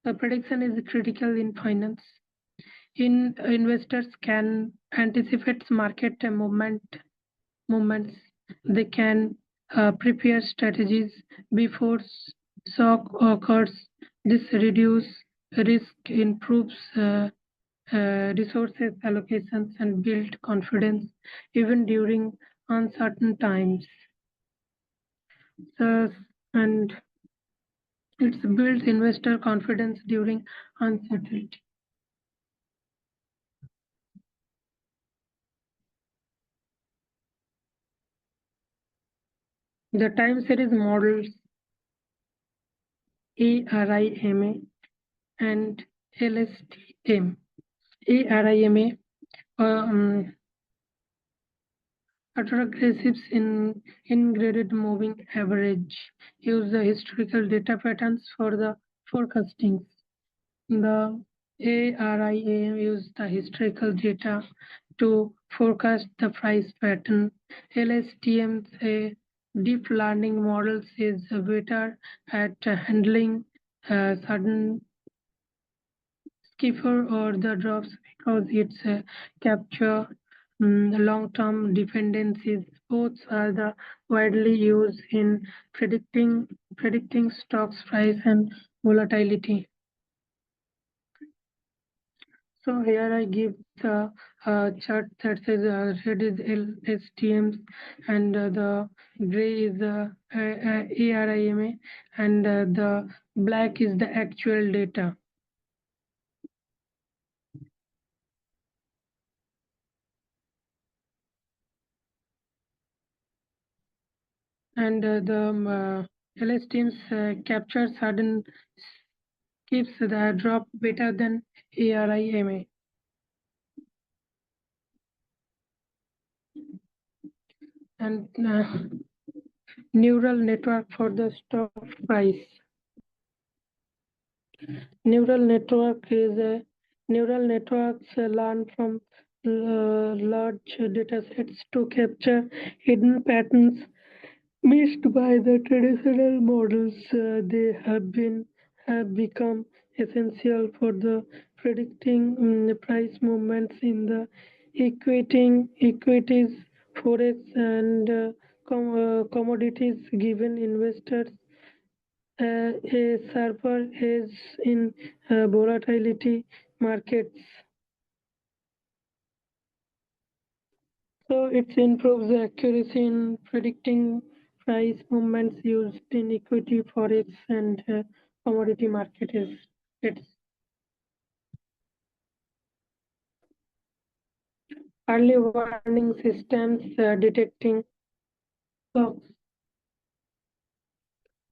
A: The prediction is critical in finance. Investors can anticipate market movements. They can prepare strategies before shock occurs. This reduces risk, improves resources allocations, and build confidence even during uncertain times. Thus, and it builds investor confidence during uncertainty. The time series models ARIMA and LSTM. ARIMA autoregressives in ingraded moving average use the historical data patterns for the forecasting. The ARIA use the historical data to forecast the price pattern. LSTM, a deep learning models, is better at handling sudden skipper or the drops because it's capture long-term dependencies. Both are the widely used in predicting stocks price and volatility. So here I give the chart that says red is LSTMs and the gray is the ARIMA and the black is the actual data. And the LSTMs capture sudden skips the drop better than ARIMA. And neural network for the stock price. Neural networks learn from large data sets to capture hidden patterns missed by the traditional models. They have become essential for the predicting price movements in the equities, forex, and commodities, giving investors a sharper edge in volatility markets. So it improves the accuracy in predicting price movements used in equity, forex, and commodity markets. It's early warning systems detecting stocks.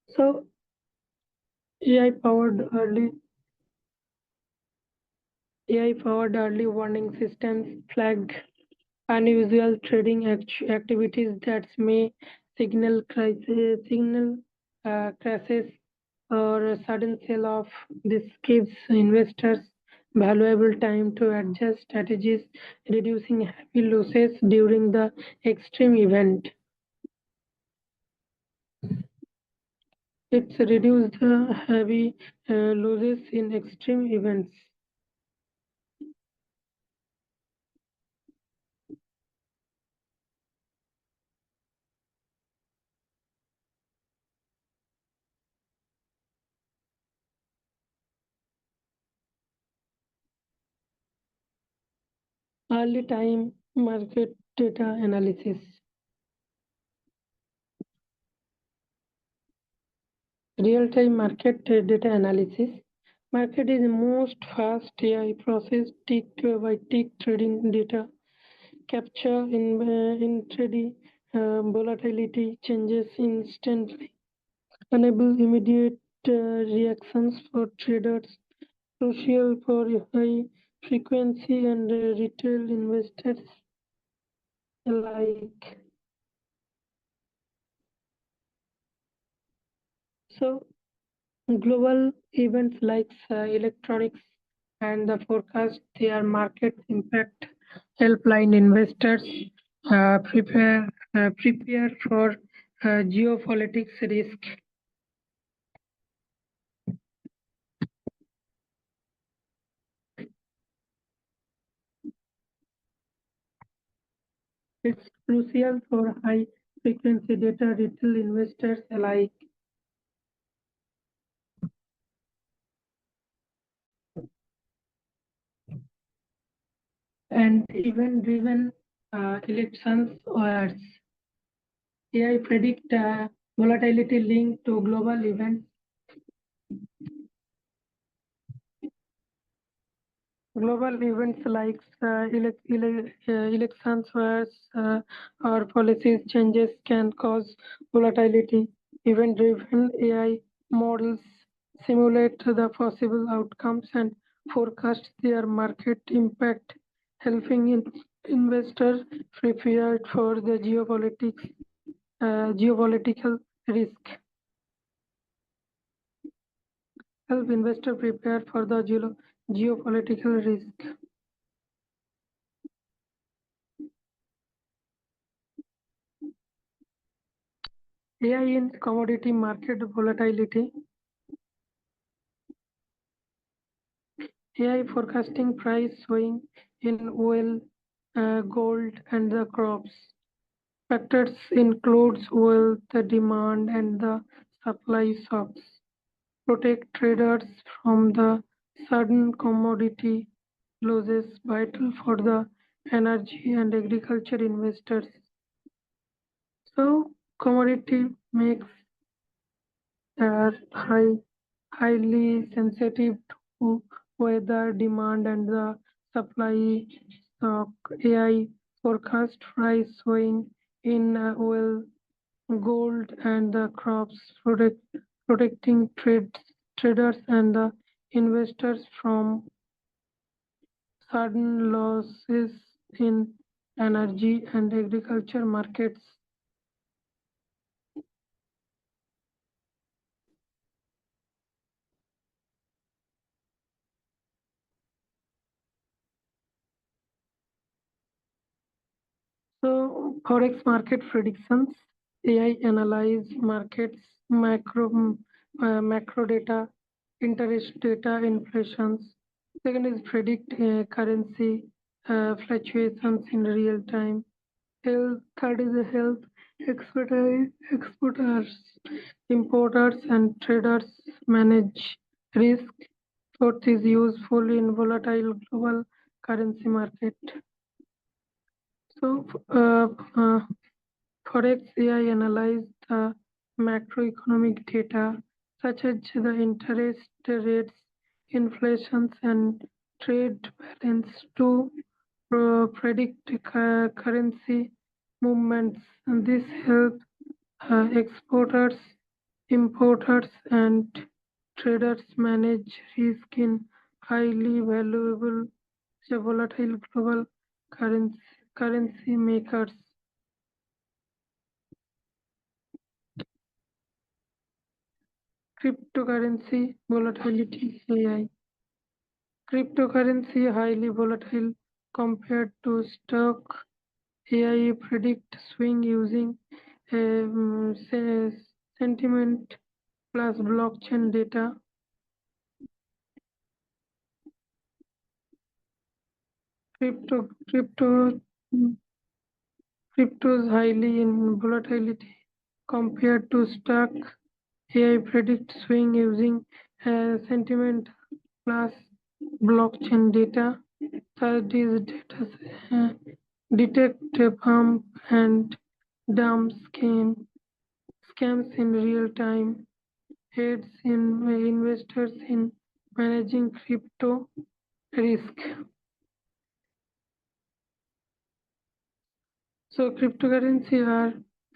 A: So AI-powered early warning systems flag unusual trading activities that may signal crashes or a sudden sell-off. This gives investors valuable time to adjust strategies, reducing heavy losses during the extreme event. It's reduced the heavy losses in extreme events. Early time market data analysis. Real-time market data analysis. Market is the most fast AI process tick by tick trading data capture in trading volatility changes instantly, enable immediate reactions for traders, crucial for high frequency and retail investors alike. So global events like electronics and the forecast their market impact helpline investors prepare for geopolitics risk. It's crucial for high frequency data retail investors alike. And event driven elections or AI predict volatility linked to global events. Global events like elections or policies changes can cause volatility. Event-driven AI models simulate the possible outcomes and forecast their market impact, helping investors prepare for the geopolitical risk. Help investors prepare for the geopolitical risk. AI in commodity market volatility. AI forecasting price swing in oil, gold, and the crops. Factors includes oil, the demand, and the supply shocks. Protect traders from the sudden commodity losses vital for the energy and agriculture investors. So commodity makes highly sensitive to weather demand and the supply shock. AI forecast price swing in oil, gold, and the crops, protecting traders and the investors from sudden losses in energy and agriculture markets. So forex market predictions, AI analyze markets, macro data, interest data, inflations. Second is predict currency fluctuations in real time. Third is help exporters, importers, and traders manage risk. Fourth is useful in volatile global currency market. So, Forex AI analyze the macroeconomic data such as the interest rates, inflations, and trade balance to predict currency movements. And this helps exporters, importers, and traders manage risk in highly valuable, volatile global currency makers. Cryptocurrency volatility AI. Cryptocurrency highly volatile compared to stock. AI predict swing using sentiment plus blockchain data. Crypto crypto Cryptos highly in volatility compared to stock. AI predict swing using sentiment plus blockchain data. Third is data detect pump and dump scams in real time. Aids in investors in managing crypto risk. So cryptocurrency are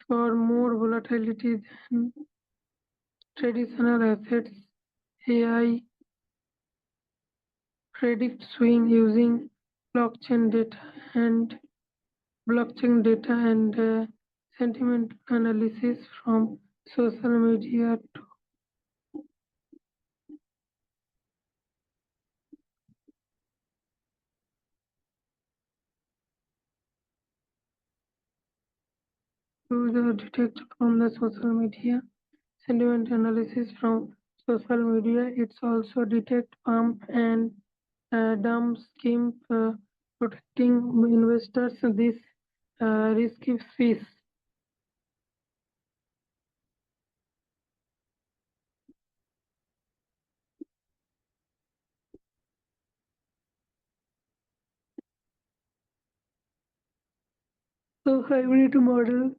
A: for more volatility than traditional assets. AI predict swing using blockchain data and sentiment analysis from social media to the detect from the social media, sentiment analysis from social media. It's also detect pump and dump scheme protecting investors this risky fees. So hybrid model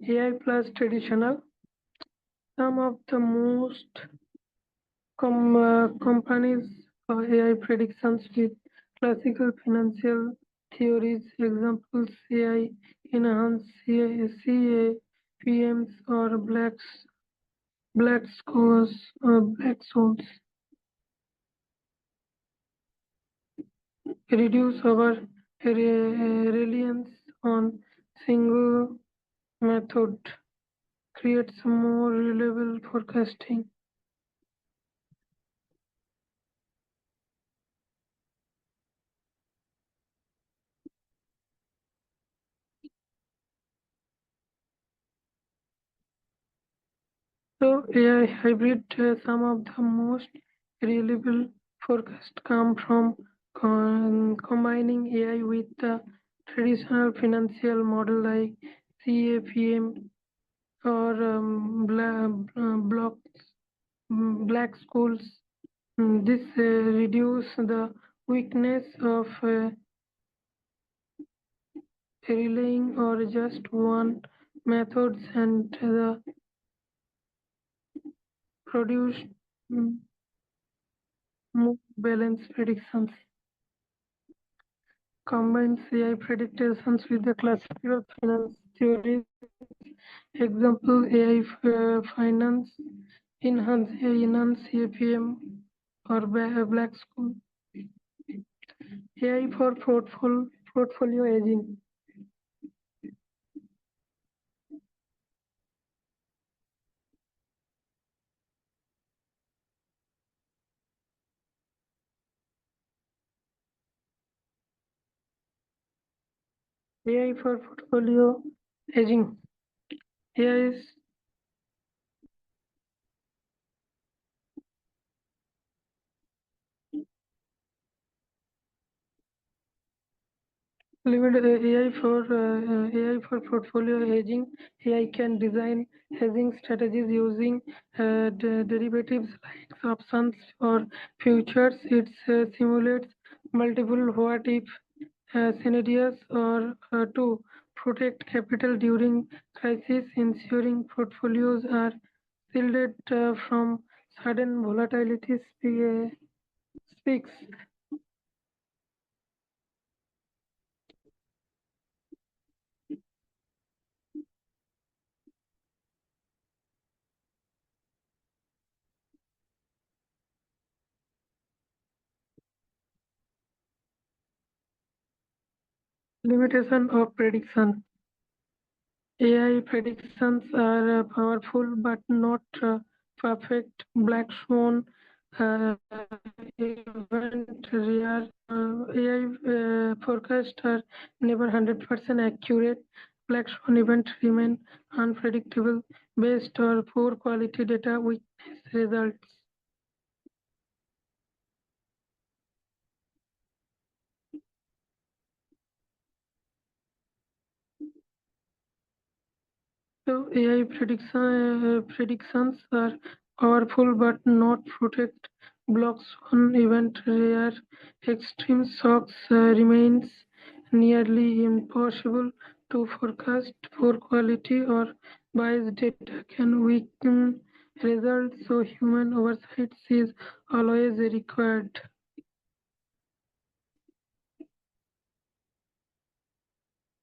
A: AI plus traditional. Some of the most companies AI predictions with classical financial theories, examples AI enhanced CAPMs or black scores, black souls, reduce our reliance on single method, creates more reliable forecasting. So AI hybrid, some of the most reliable forecasts come from combining AI with the traditional financial model like CAPM or black schools. This reduce the weakness of relying on just one methods and the produce mm, more balanced predictions. Combines AI predictions with the classical finance theories. Example AI finance, enhance APM or black school. AI for portfolio aging. AI for portfolio aging. AI is limited AI for portfolio hedging. AI can design hedging strategies using derivatives like options or futures. It simulates multiple what if scenarios or to protect capital during crisis, ensuring portfolios are shielded from sudden volatility. Speaks limitation of prediction. AI predictions are powerful but not perfect. Black swan event rare. AI forecasts are never 100% accurate. Black swan event remain unpredictable based on poor quality data weakness results. So AI predictions are powerful but not protect. Blocks one event rare. Extreme shocks remains nearly impossible to forecast. Poor quality or biased data can weaken results, so human oversight is always required.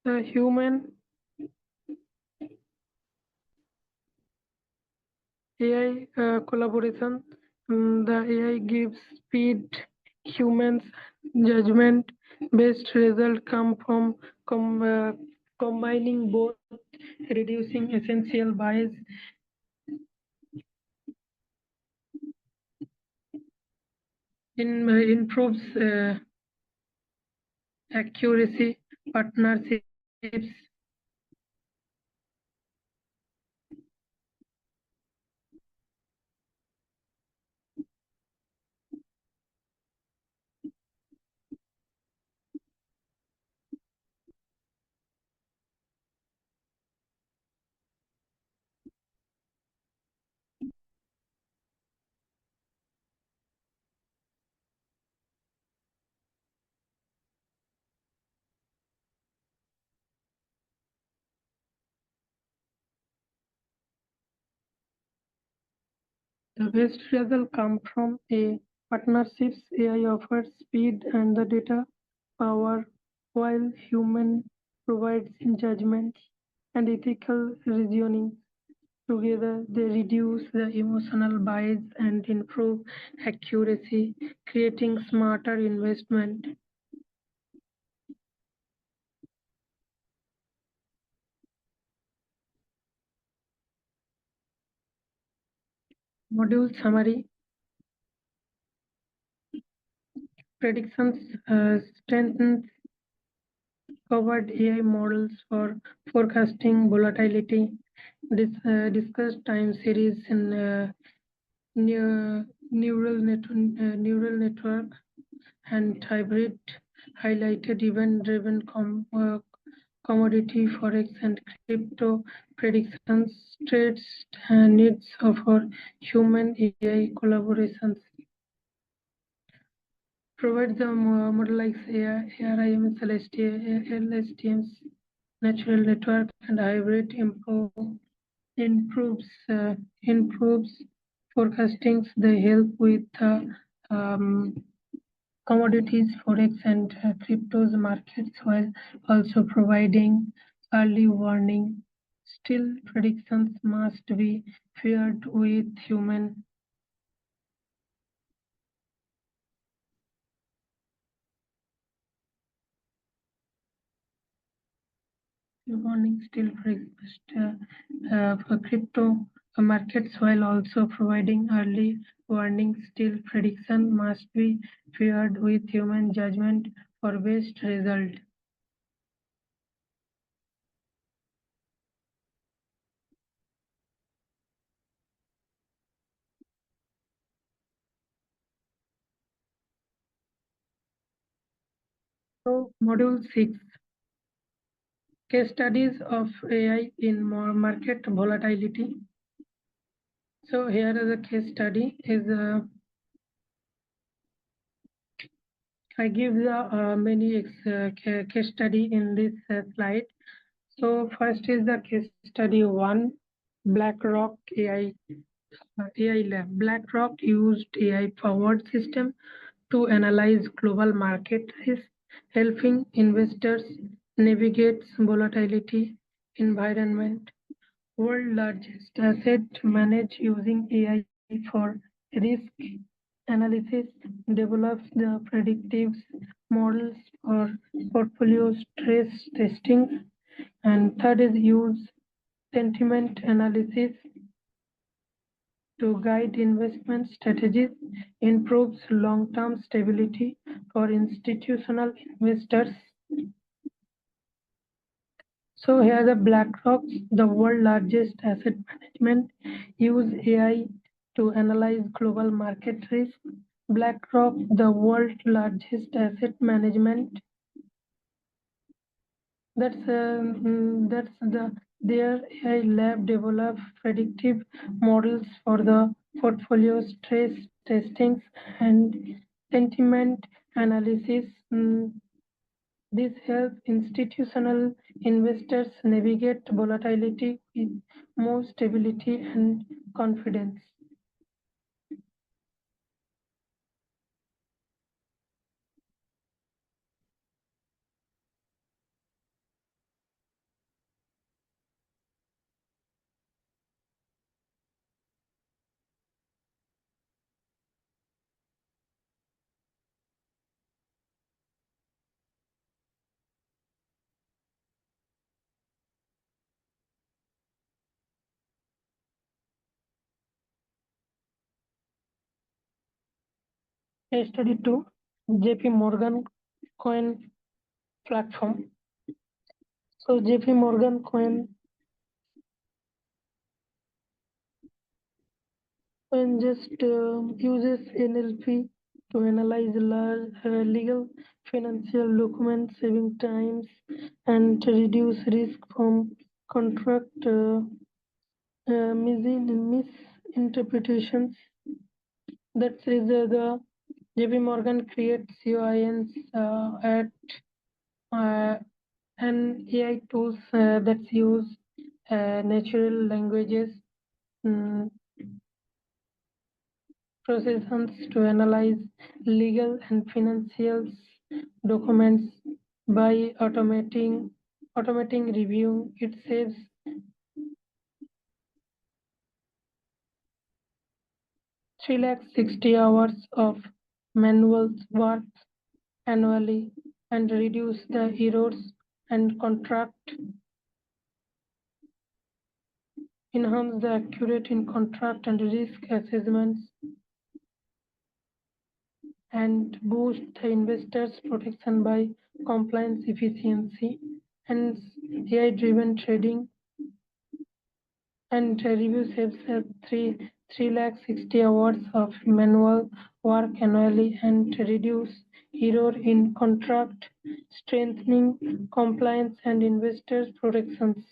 A: The human AI collaboration. The AI gives speed, humans judgment based result come from combining both, reducing essential bias, improves accuracy, partnerships, the best result come from a partnerships. AI offers speed and the data power, while human provides judgments and ethical reasoning. Together, they reduce the emotional bias and improve accuracy, creating smarter investment. Module summary. Predictions strengthens covered AI models for forecasting volatility. Discussed time series in neural network and hybrid, highlighted event-driven commodity forex and crypto predictions, trades needs for human AI collaborations. Provide the model like ARIM, LSTMs, natural network, and hybrid improves forecasting. They help with commodities, forex, and cryptos markets, while also providing early warning. Still, predictions must be paired with human warning. Still, for crypto markets, while also providing early warning. Still, prediction must be paired with human judgment for best result. So, module 6. Case studies of AI in market volatility. So here is a case study. I give the many case study in this slide. So first is the case study 1, BlackRock AI lab. BlackRock used AI powered system to analyze global market risk, helping investors navigate volatility environment. World largest asset managed using AI for risk analysis, develops the predictive models for portfolio stress testing, and third is use sentiment analysis to guide investment strategies, improves long-term stability for institutional investors. So here the BlackRock, the world largest asset management, use AI to analyze global market risk. BlackRock, the world largest asset management, that's their AI lab develop predictive models for the portfolio stress testings and sentiment analysis. This helps institutional investors navigate volatility with more stability and confidence. Case study 2, JP Morgan Coin Platform. So JP Morgan coin just uses NLP to analyze large legal financial documents, saving times and to reduce risk from contract misinterpretations. That is the JP Morgan creates UINs at and AI tools that use natural languages um, processions to analyze legal and financial documents by automating review. It saves 360 hours of manual work annually and reduce the errors and contract enhance the accurate in contract and risk assessments and boost the investors' protection by compliance efficiency and AI-driven trading and review saves 360 hours of manual work annually and reduce error in contract, strengthening compliance and investors' protections.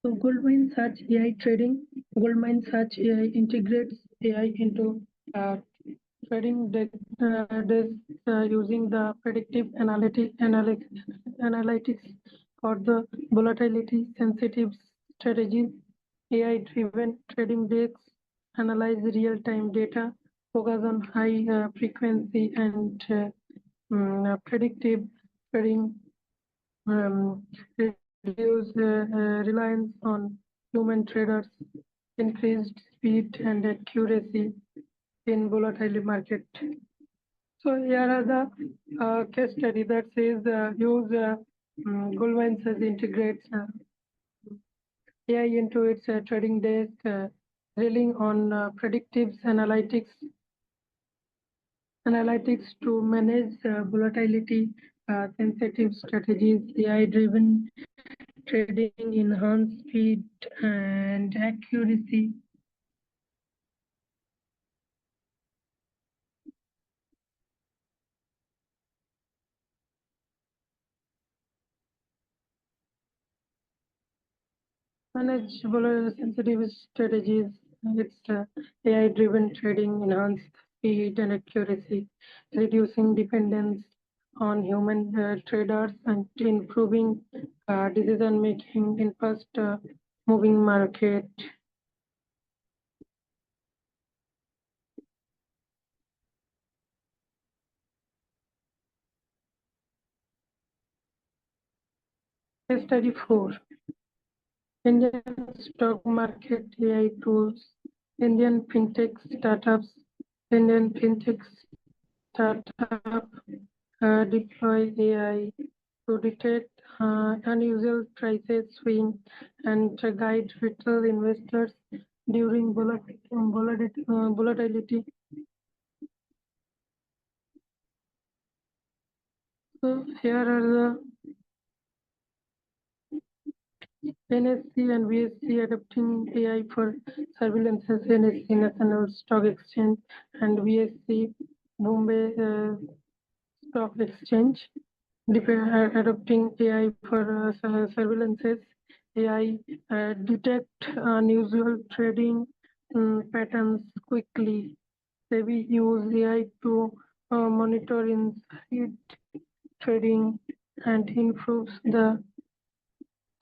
A: So Goldman Sachs AI trading. Goldman Sachs AI integrates AI into trading desk using the predictive analytics for the volatility sensitive strategies. AI-driven trading desks analyze real-time data, focus on high frequency and predictive trading, reduce reliance on human traders, increased speed and accuracy in volatile market. So here are the case study that says use Goldman Sachs integrates AI into its trading desk, relying on predictive analytics to manage volatility sensitive strategies. AI-driven trading enhance speed and accuracy. Manage volatile sensitive strategies. It's AI-driven trading enhance speed and accuracy, reducing dependence on human traders and improving decision making in fast moving market. Case study 4. Indian stock market AI tools. Indian fintech startups. Indian fintech startup deploy AI to detect unusual prices swing and to guide retail investors during volatility. So here are the NSE and VSC adopting AI for surveillance. NSE National Stock Exchange and VSC Bombay Stock Exchange adopting AI for surveillances. AI detect unusual trading patterns quickly. We use AI to monitor inside trading and improves the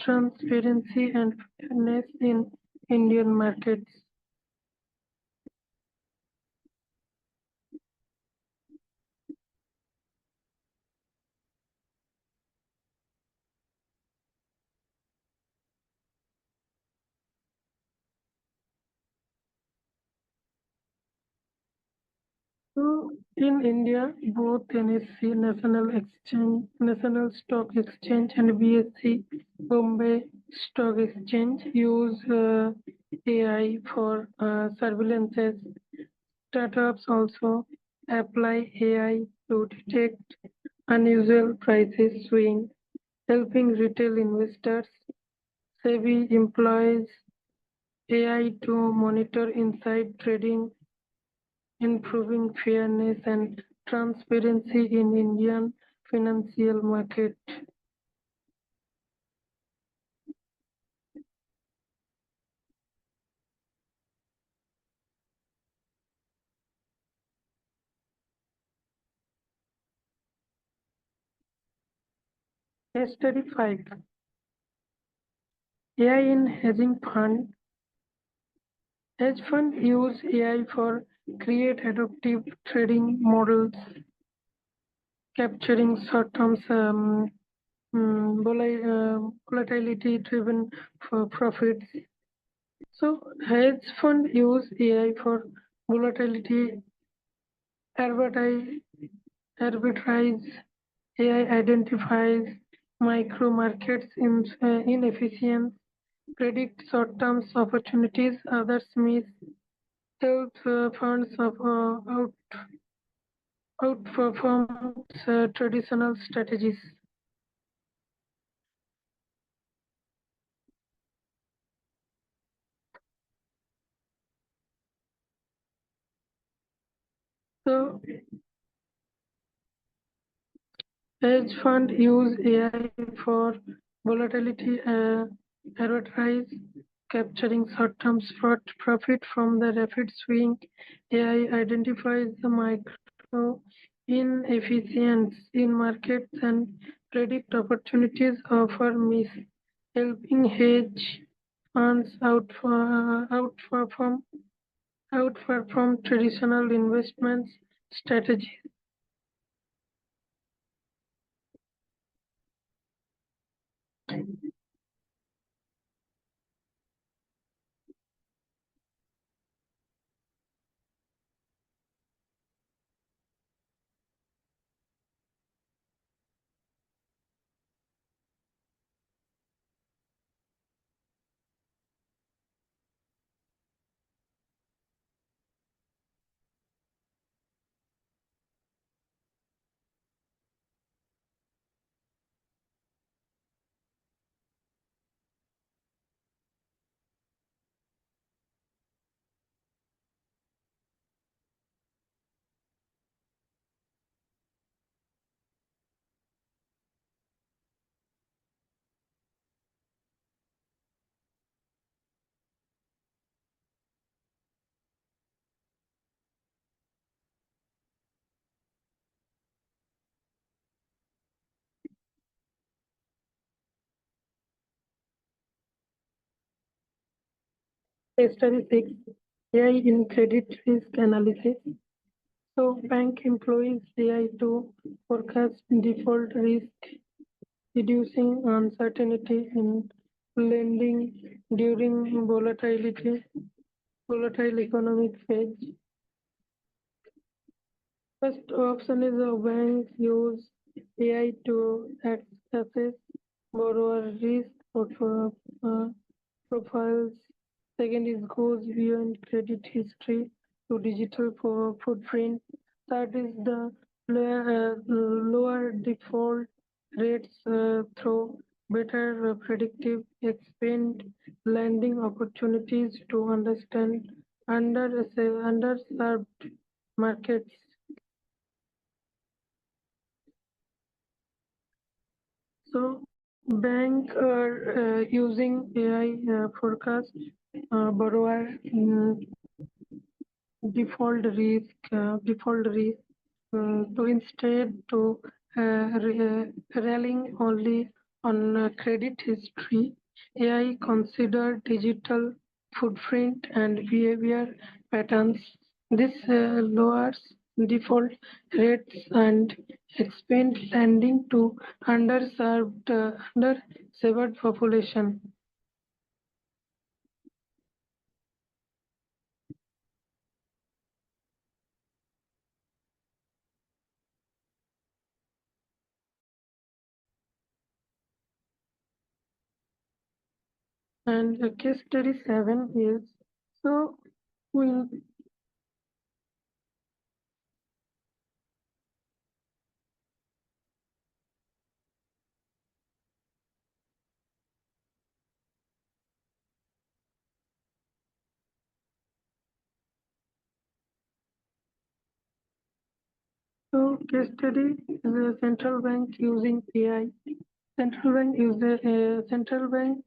A: transparency and fairness in Indian markets. So in India, both NSE, National Stock Exchange, and BSE, Bombay Stock Exchange, use AI for surveillances. Startups also apply AI to detect unusual prices swing, helping retail investors. Savvy employs AI to monitor inside trading, improving fairness and transparency in Indian financial market. Case study 5. AI in hedging fund. Hedge fund use AI for create adaptive trading models, capturing short-term volatility-driven profits. So hedge fund use AI for volatility arbitrage. AI identifies micro markets inefficient, predict short-term opportunities others miss, help funds outperform traditional strategies. So hedge fund use AI for volatility arbitrage, capturing short-term profit from the rapid swing. AI identifies the micro inefficiencies in markets and predict opportunities offer miss, helping hedge funds outperform traditional investment strategies. Case study 6, AI in credit risk analysis. So bank employs AI to forecast default risk, reducing uncertainty in lending during volatile economic phase. First option is a bank use AI to assess borrower risk uh, profiles. Second is goes beyond credit history to digital footprint. Third is the lower default rates through better predictive expand lending opportunities to understand underserved markets. So bank are using AI forecast borrower default risk to instead to relying only on credit history. AI consider digital footprint and behavior patterns. This lowers default rates and expand lending to underserved population. And case study 7 is so we'll so case study is a central bank using AI. Central bank use a central bank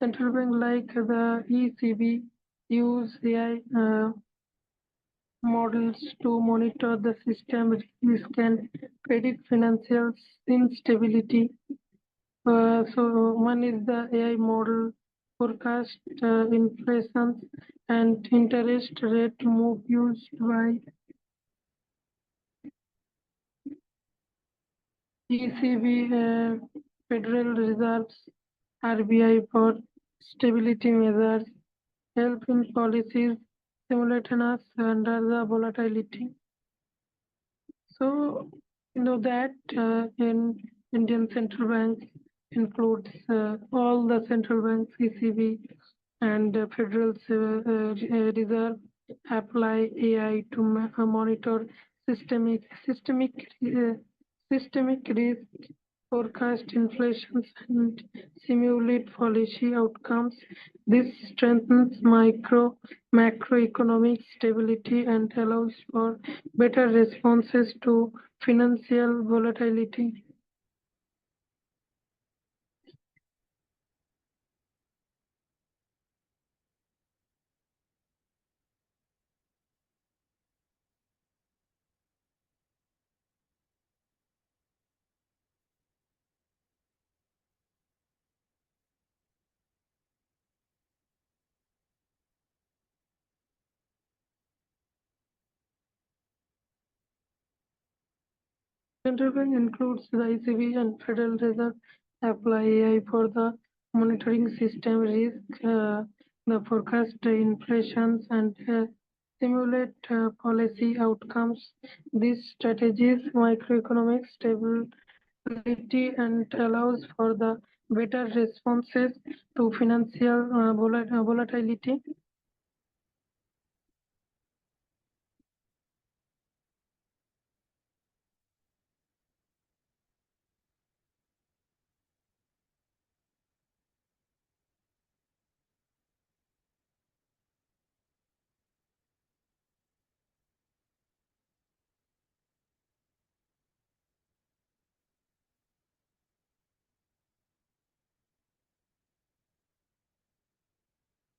A: like the ECB use AI models to monitor the system risk and predict financial instability. So one is the AI model forecast inflation and interest rate move used by ECB, Federal Reserve's RBI for stability measures, help in policies simultaneous under the volatility. So you know that in Indian central bank includes all the central banks, ECB and Federal Reserve apply AI to monitor systemic uh, systemic risk, forecast inflation, and simulate policy outcomes. This strengthens macroeconomic stability and allows for better responses to financial volatility. Central bank includes the ECB and Federal Reserve apply AI for the monitoring system risk, the forecast inflations and simulate policy outcomes. These strategies macroeconomic stability and allows for the better responses to financial volatility.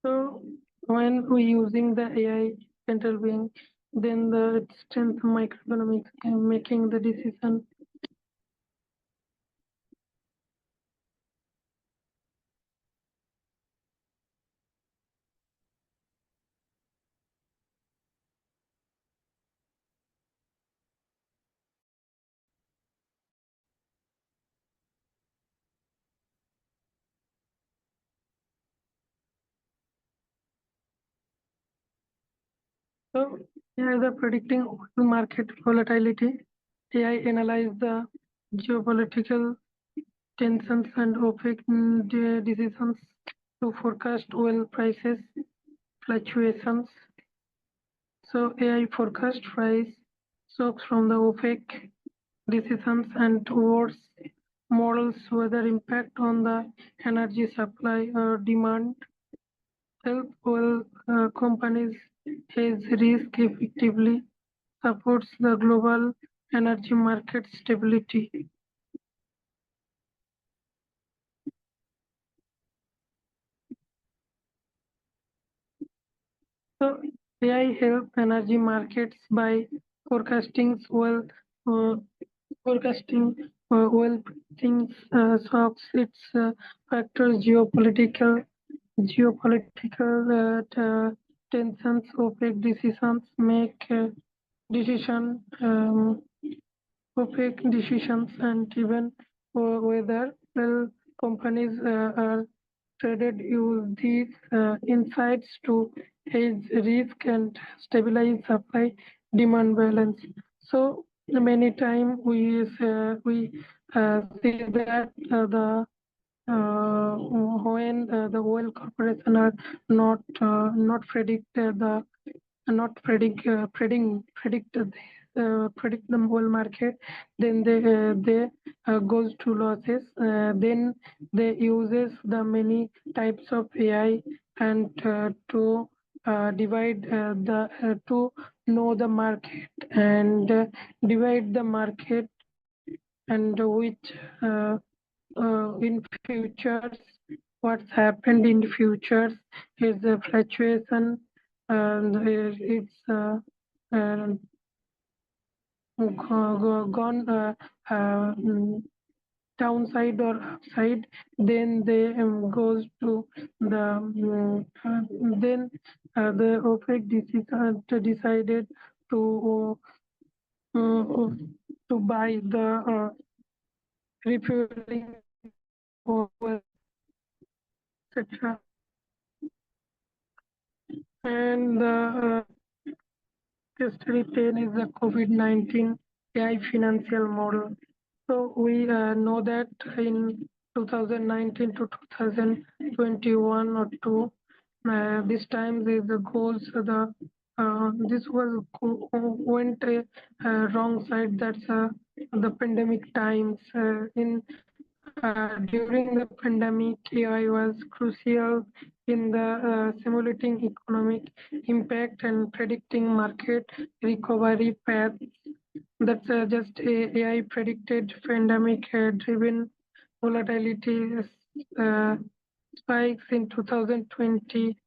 A: So when we using the AI central bank, then the strength microeconomics making the decision. So AI the predicting oil market volatility. AI analyze the geopolitical tensions and OPEC decisions to forecast oil prices fluctuations. So AI forecast price shocks from the OPEC decisions and towards models whether impact on the energy supply or demand help oil companies hedge risk effectively supports the global energy market stability. So AI help energy markets by forecasting oil uh, forecasting oil things shocks its factors geopolitical tensions OPEC decisions make decision OPEC decisions and even whether well companies are traded use these insights to hedge risk and stabilize supply demand balance. So many times we see that when the oil corporation are not predict the whole market, then they goes to losses. Then they uses the many types of AI and to divide to know the market and divide the market and which in futures what's happened in futures is the fluctuation and it's gone downside or upside, then they goes to the then the OPEC decided to buy the refueling oil, etc. And the study 10 is the COVID-19 AI financial model. So we know that in 2019 to 2021 or two, this time the goals this was went wrong side. That's the pandemic times. In during the pandemic, AI was crucial in the simulating economic impact and predicting market recovery paths. That's just AI predicted pandemic-driven volatility uh, spikes in 2020,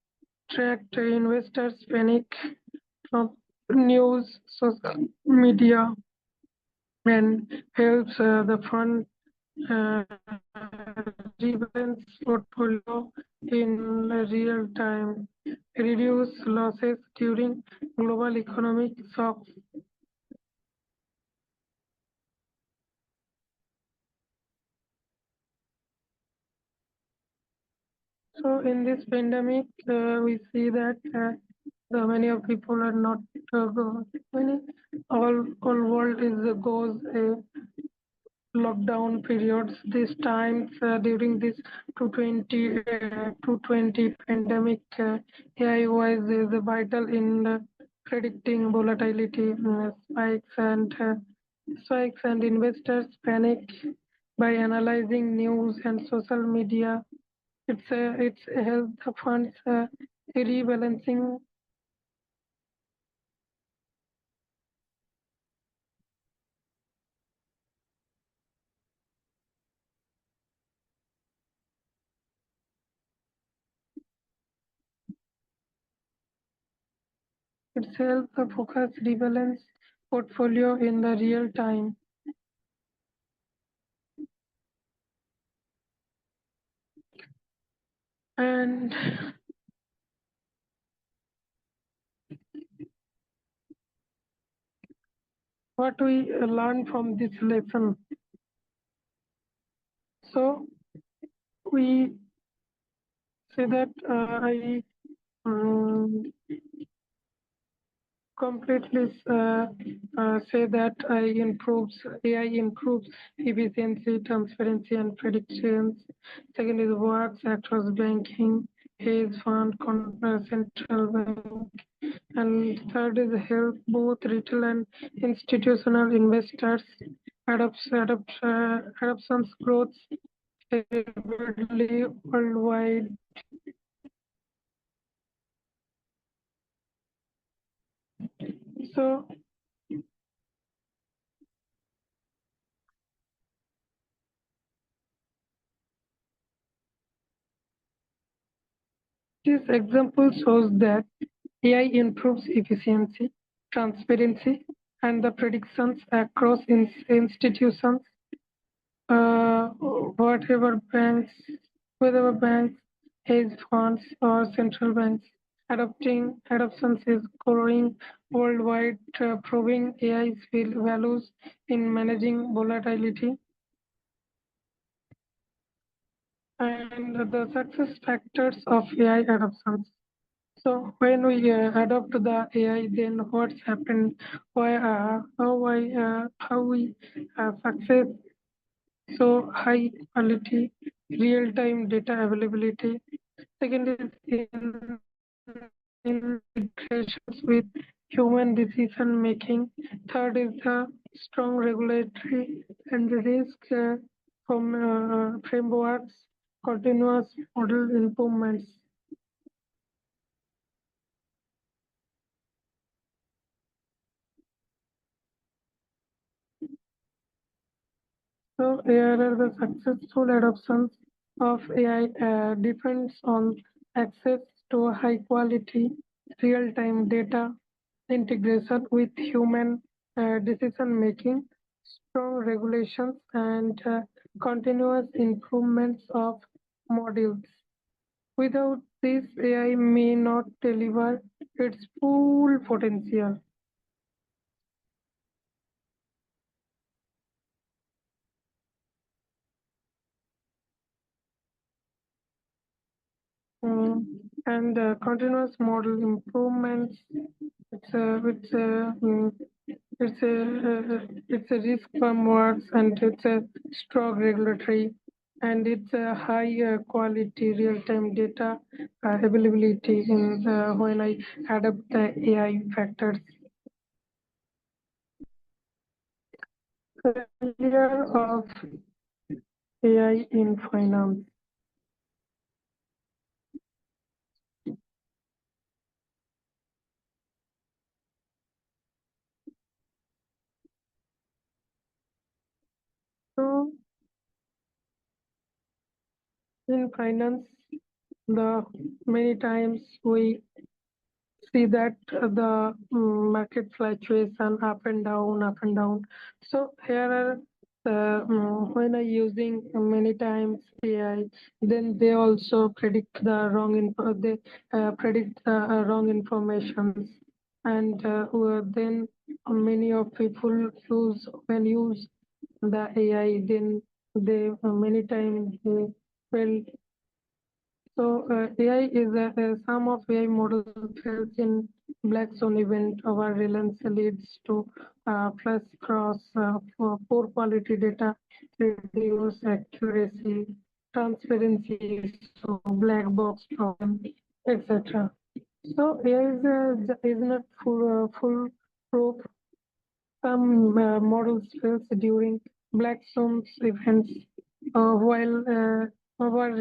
A: tracked investors panic from news, social media, and helps the fund uh, rebalance portfolio in real time, reduce losses during global economic shocks. So in this pandemic, we see that many of people are not many all world is goes lockdown periods. These times during this 220 pandemic, AI was vital in predicting volatility spikes and investors panic by analyzing news and social media. It's helped the funds rebalancing. It's helped the focus rebalance portfolio in the real time. And what we learn from this lesson. So we say that I completely say that AI improves efficiency, transparency, and predictions. Second is works across banking, hedge fund, central bank, and third is help both retail and institutional investors adoptions growth rapidly worldwide. So this example shows that AI improves efficiency, transparency, and the predictions across institutions, uh, whatever banks, whatever banks, hedge funds, or central banks. Adoptions is growing worldwide, proving AI's values in managing volatility. And the success factors of AI adoptions. So when we adopt the AI, then what's happened? How we success? So high quality, real time data availability. Second is integrations with human decision making. Third is the strong regulatory and risk from frameworks, continuous model improvements. So here are the successful adoptions of AI depends on access to high quality real-time data, integration with human decision making, strong regulations, and continuous improvements of models. Without this, AI may not deliver its full potential. And continuous model improvements. It's a it's a it's a risk frameworks and it's a strong regulatory and it's a high quality real-time data availability in when I adapt the AI factors. Failure of AI in finance. So in finance, the many times we see that the market fluctuation up and down, up and down. So here are when I using many times AI, then they also predict the wrong info. They predict the wrong information, and then many of people use the AI. Then they many times they well So AI is a sum of AI models fails in black zone event. Our reliance leads to plus cross for poor quality data, reduce accuracy, transparency, so black box problem, etc. So AI is not full proof. Some models fails during black zones events, while our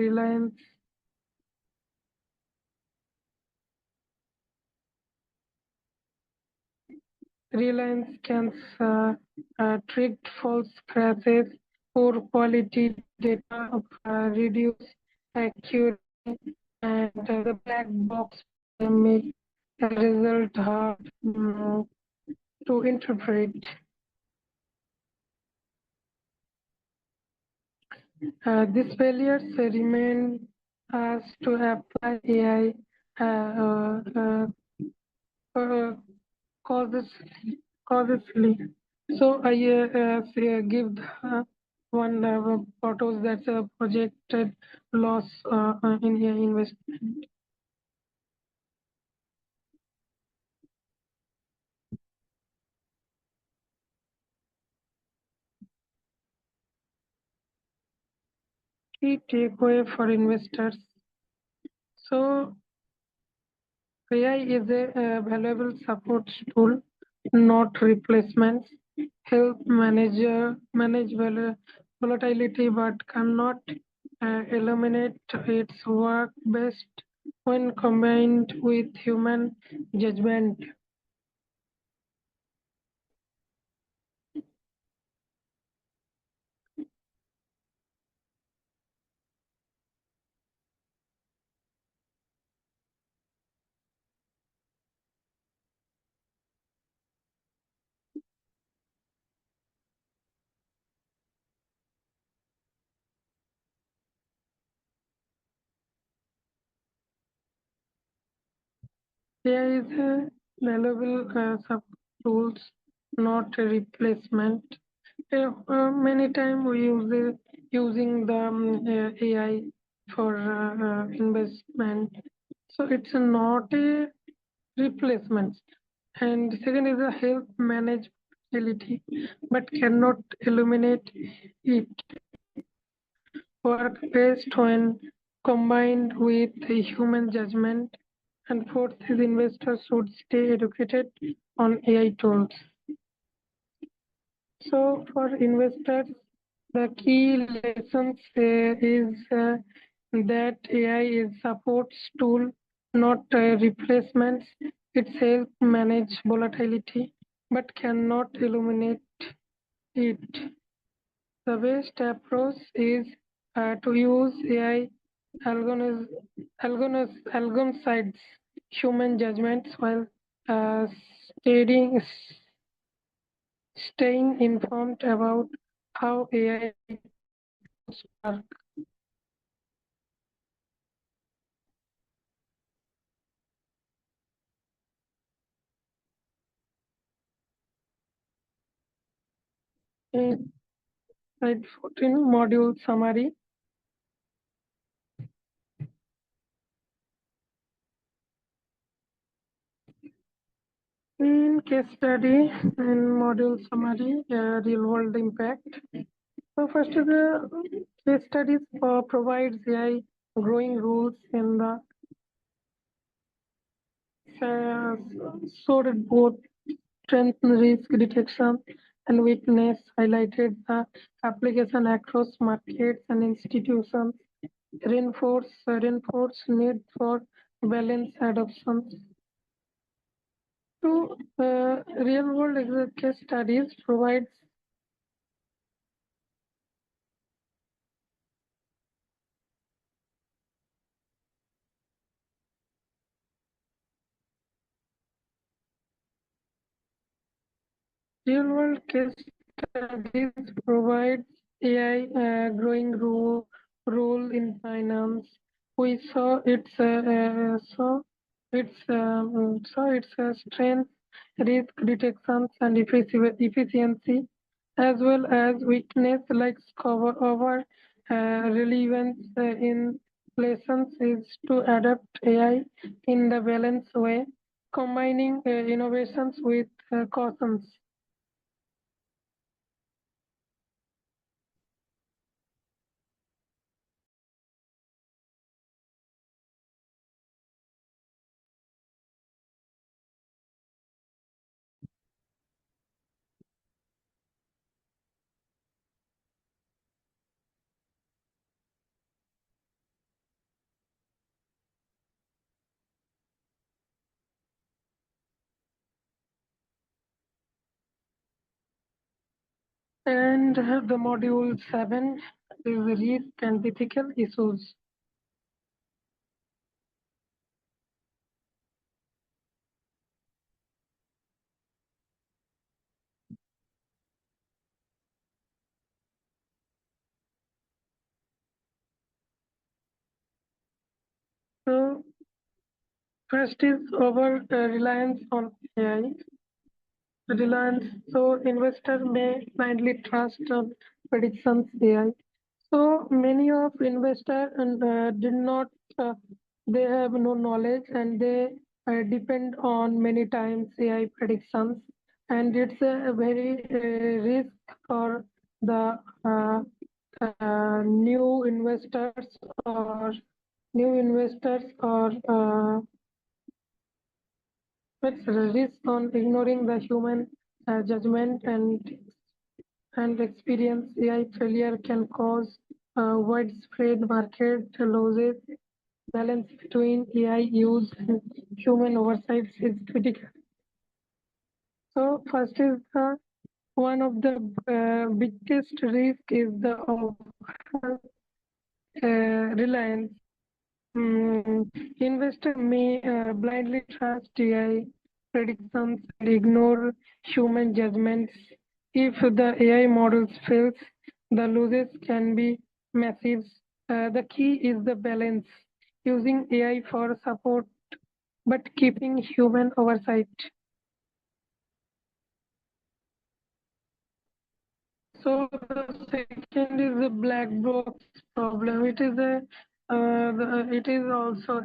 A: reliance scans tricked false crashes, poor quality data, reduce accuracy, and the black box make the result hard to interpret. These failures remain us to apply AI uh, causes cautiously. So I give one photos that's a projected loss in investment. Key takeaway for investors. So AI is a valuable support tool, not replacements. Help manage volatility, but cannot eliminate its work best when combined with human judgment. AI is a valuable sub tools, not a replacement. Many times we use using the AI for investment, so it's not a replacement. And second is a help manage volatility, but cannot eliminate it. Work best when combined with the human judgment. And fourth is investors should stay educated on AI tools. So for investors, the key lessons is that AI is supports tool, not replacements. It helps manage volatility, but cannot eliminate it. The best approach is to use AI alongside human judgments while uh, staying, staying informed about how AI works. In slide 14, module summary. In case study and module summary, real world impact. So first is the case studies provides AI growing rules in the sorted both strength, risk detection, and weakness, highlighted the application across markets and institutions, reinforce need for balanced adoption. So, real world case studies provides real world case studies provides AI role in finance. We saw its strength, risk detections, and efficiency, as well as weakness like cover over relevance in lessons is to adapt AI in the balanced way, combining innovations with cautions. And the module 7 is risk and ethical issues. So first is over reliance on AI. Reliance. So investor may blindly trust predictions AI. So many of investors did not, they have no knowledge and they depend on many times AI predictions, and it's a very risk for the new investors or new investors or it's a risk on ignoring the human judgment and experience. AI failure can cause widespread market losses. Balance between AI use and human oversight is critical. So first is the one of the biggest risk is the reliance. Investor may blindly trust AI predictions and ignore human judgments. If the AI models fails, the losses can be massive. The key is the balance, using AI for support but keeping human oversight. So the second is the black box problem. It is also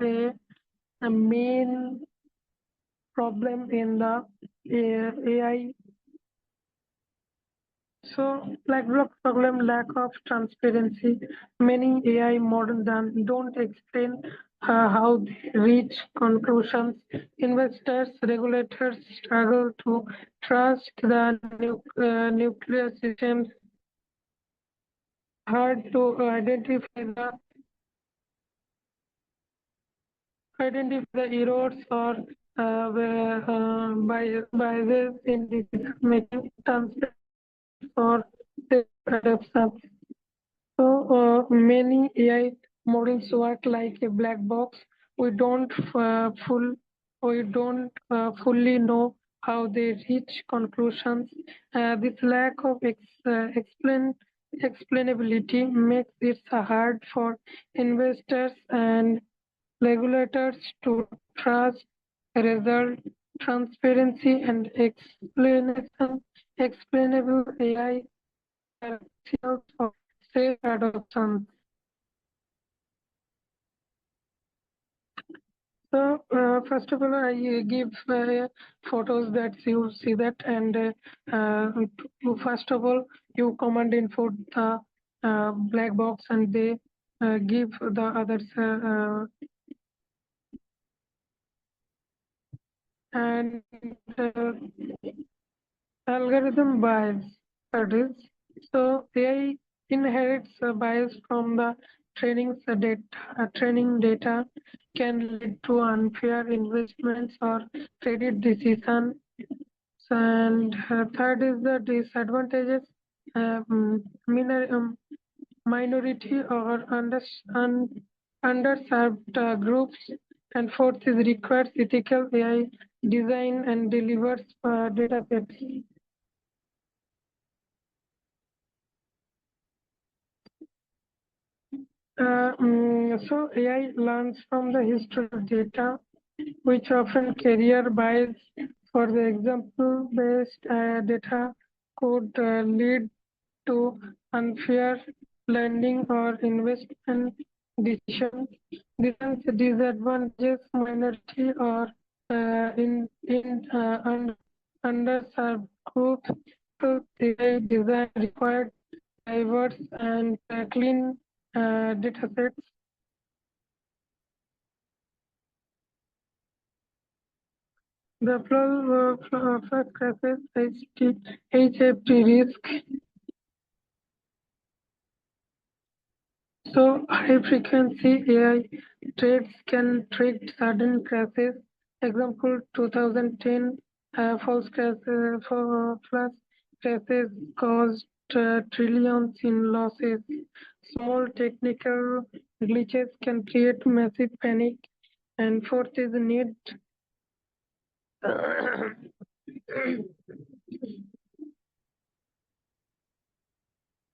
A: a main problem in the AI. So black box problem, lack of transparency. Many AI models don't explain how they reach conclusions. Investors, regulators struggle to trust the nuclear systems. Hard to identify the errors or biases in decision making, transparent for safe adoption. So many AI models work like a black box. We don't fully know how they reach conclusions. This lack of explainability makes it hard for investors and regulators to trust result. Transparency and explainable AI are essential for safe adoption. So first of all, I give photos that you see that, and first of all, you command input the black box, and they give the others and uh, algorithm bias. That is, so AI inherits a bias from the training data can lead to unfair investments or credit decision. And third is the disadvantages, minority or underserved groups. And fourth is requires ethical AI design and delivers data sets. So AI learns from the history of data, which often carrier bias. For the example-based data could lead to unfair lending or investment decision. Disadvantages minority or underserved groups. So AI design required diverse and clean datasets. The first crisis HFT risk. So high frequency AI trades can trigger sudden crashes. Example 2010 false crash for flash crashes caused trillions in losses. Small technical glitches can create massive panic. And fourth is the need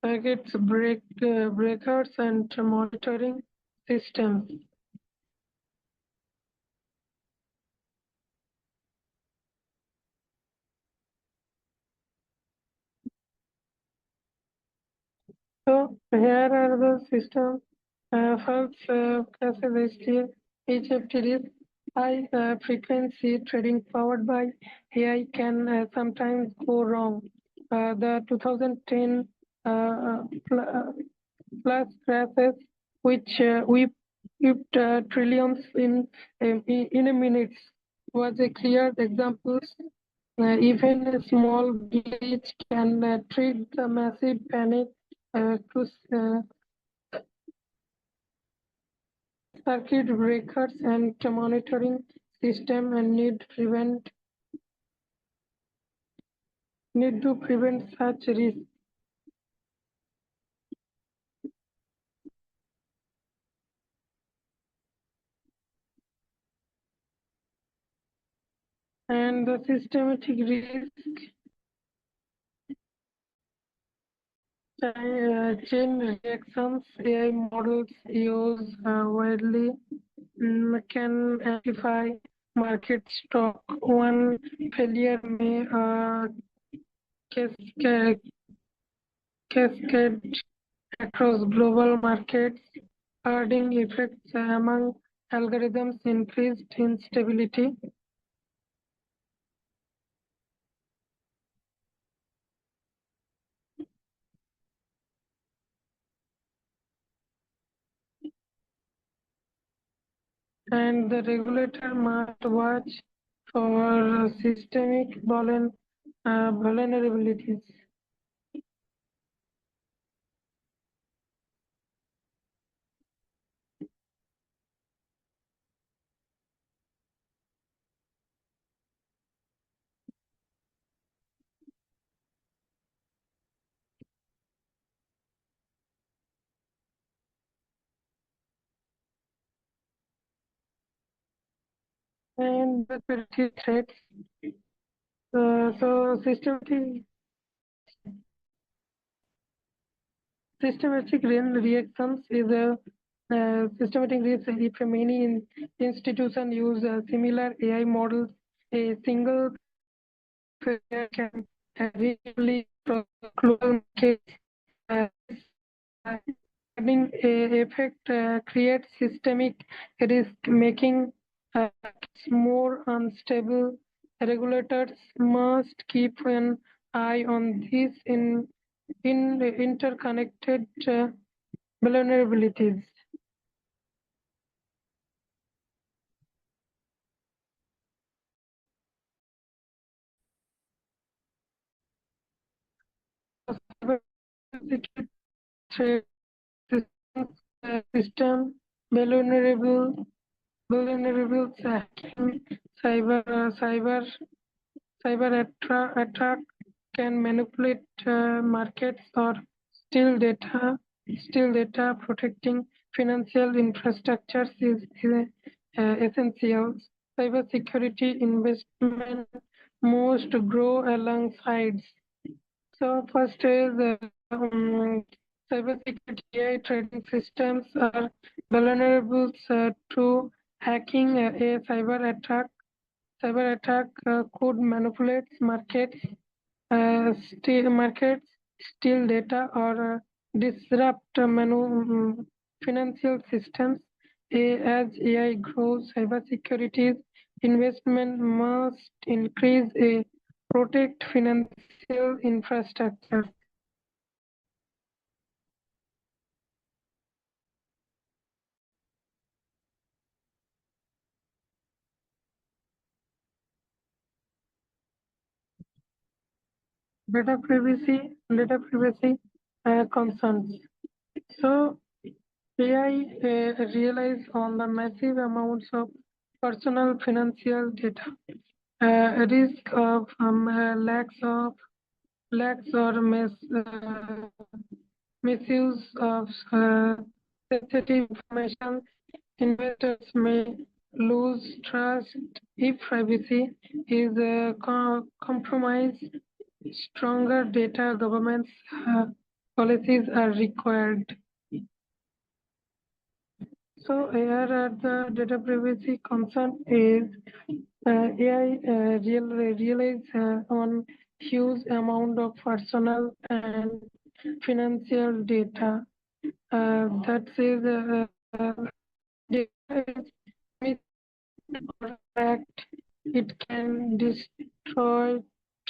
A: targets breakers and monitoring systems. So here are the system first cases HFT is high frequency trading powered by AI can sometimes go wrong. The 2010 plus crashes, which whipped trillions in a minute, was a clear example. Even a small glitch can trigger a massive panic to circuit breakers and monitoring system and need to prevent such risk. And the systematic risk chain reactions AI models use widely can amplify market stock. One failure may cascade, cascade across global markets, herding effects among algorithms increased instability. And the regulator must watch for systemic vulnerabilities. And the security threats. So systematic reactions is a systematic risk if many institutions use similar AI models. A single failure can really global market. This effect creates systemic risk, making more unstable. Regulators must keep an eye on these in interconnected vulnerabilities. Cybersecurity threat system vulnerable hacking, cyber attack can manipulate markets or steal data. Protecting financial infrastructures is essential. Cybersecurity investment must grow alongside. So first is cybersecurity AI trading systems are vulnerable to hacking. A cyber attack could manipulate steal data, or disrupt financial systems. As AI grows, cybersecurity investment must increase protect financial infrastructure. Data privacy concerns. So AI relies on the massive amounts of personal financial data. Risk of lacks or misuse of sensitive information. Investors may lose trust if privacy is compromised. Stronger data governance policies are required. So here the data privacy concern is AI relies on huge amount of personal and financial data. That says data is or fact, it can destroy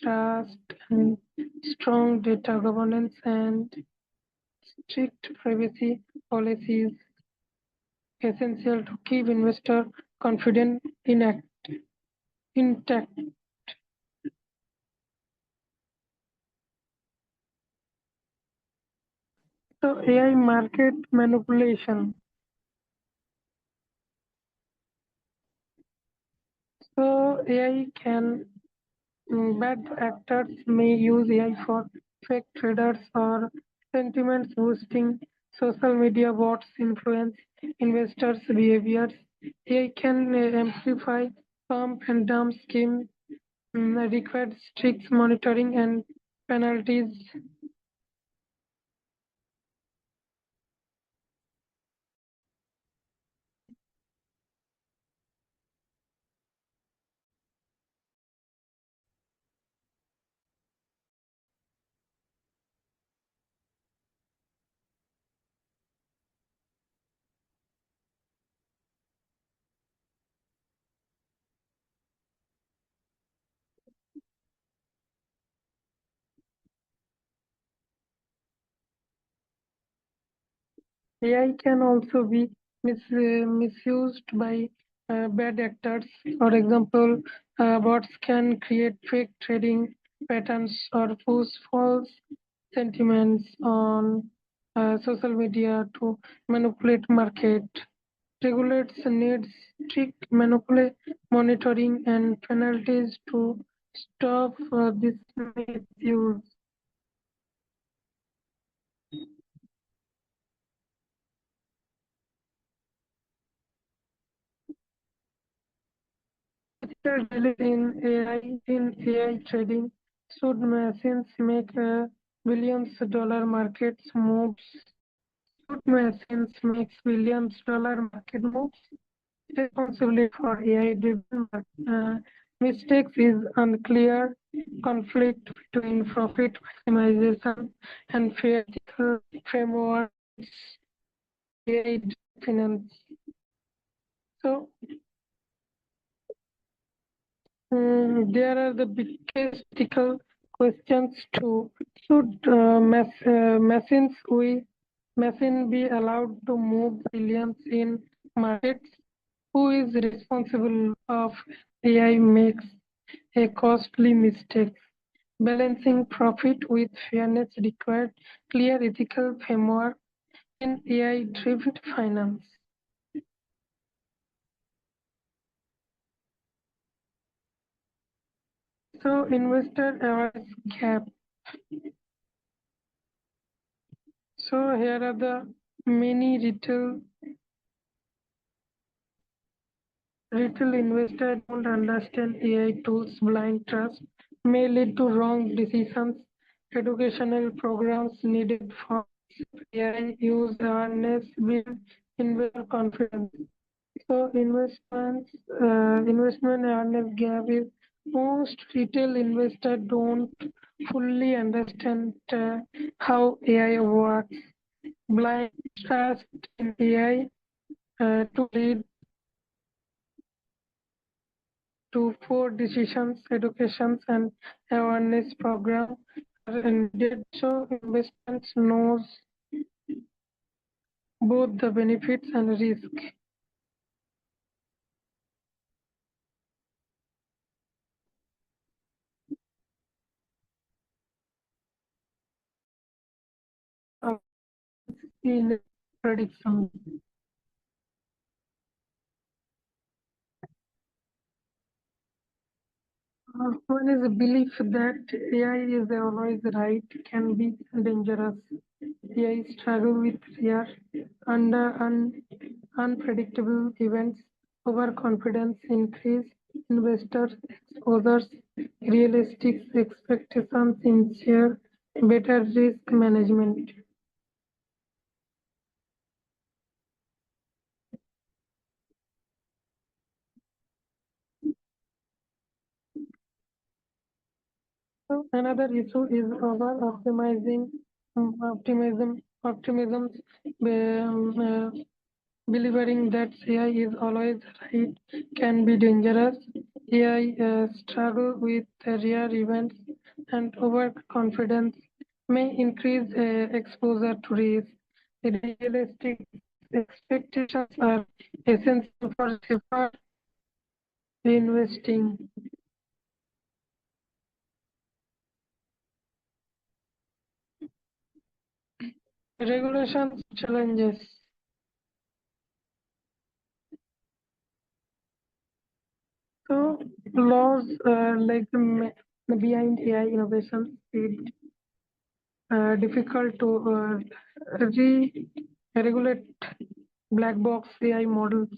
A: trust, and strong data governance and strict privacy policies essential to keep investor confidence intact. So AI market manipulation. So AI can bad actors may use AI for fake traders or sentiment boosting. Social media bots influence investors' behaviors. AI can amplify pump and dump scheme, require strict monitoring and penalties. AI can also be misused by bad actors. For example, bots can create fake trading patterns or post false sentiments on social media to manipulate market. Regulators need strict monitoring and penalties to stop this misuse. Ethical dealing in AI trading. Should machines make billions-dollar markets moves? Should machines make billions-dollar market moves? Responsibility for AI-driven mistakes is unclear. Conflict between profit maximization and fair ethical frameworks AI finance. So there are the biggest ethical questions too. Should machine be allowed to move billions in markets? Who is responsible of AI makes a costly mistake? Balancing profit with fairness required clear ethical framework in AI-driven finance. So investor awareness gap. So here are the many retail investors don't understand AI tools. Blind trust may lead to wrong decisions. Educational programs needed for AI use awareness build investor confidence. So investment awareness gap is most retail investors don't fully understand how AI works. blind trust in AI to lead to poor decisions, educations, and awareness program are needed so investments knows both the benefits and risk. In prediction. One is a belief that AI is always right can be dangerous. AI struggle with fear under unpredictable events, overconfidence increase, investors exposures, realistic expectations ensure better risk management. So another issue is over optimism, believing that AI is always right can be dangerous. AI struggle with rare events and overconfidence may increase exposure to risk. Realistic expectations are essential for safer investing. Regulations challenges. So laws behind AI innovation speed difficult to regulate black box AI models.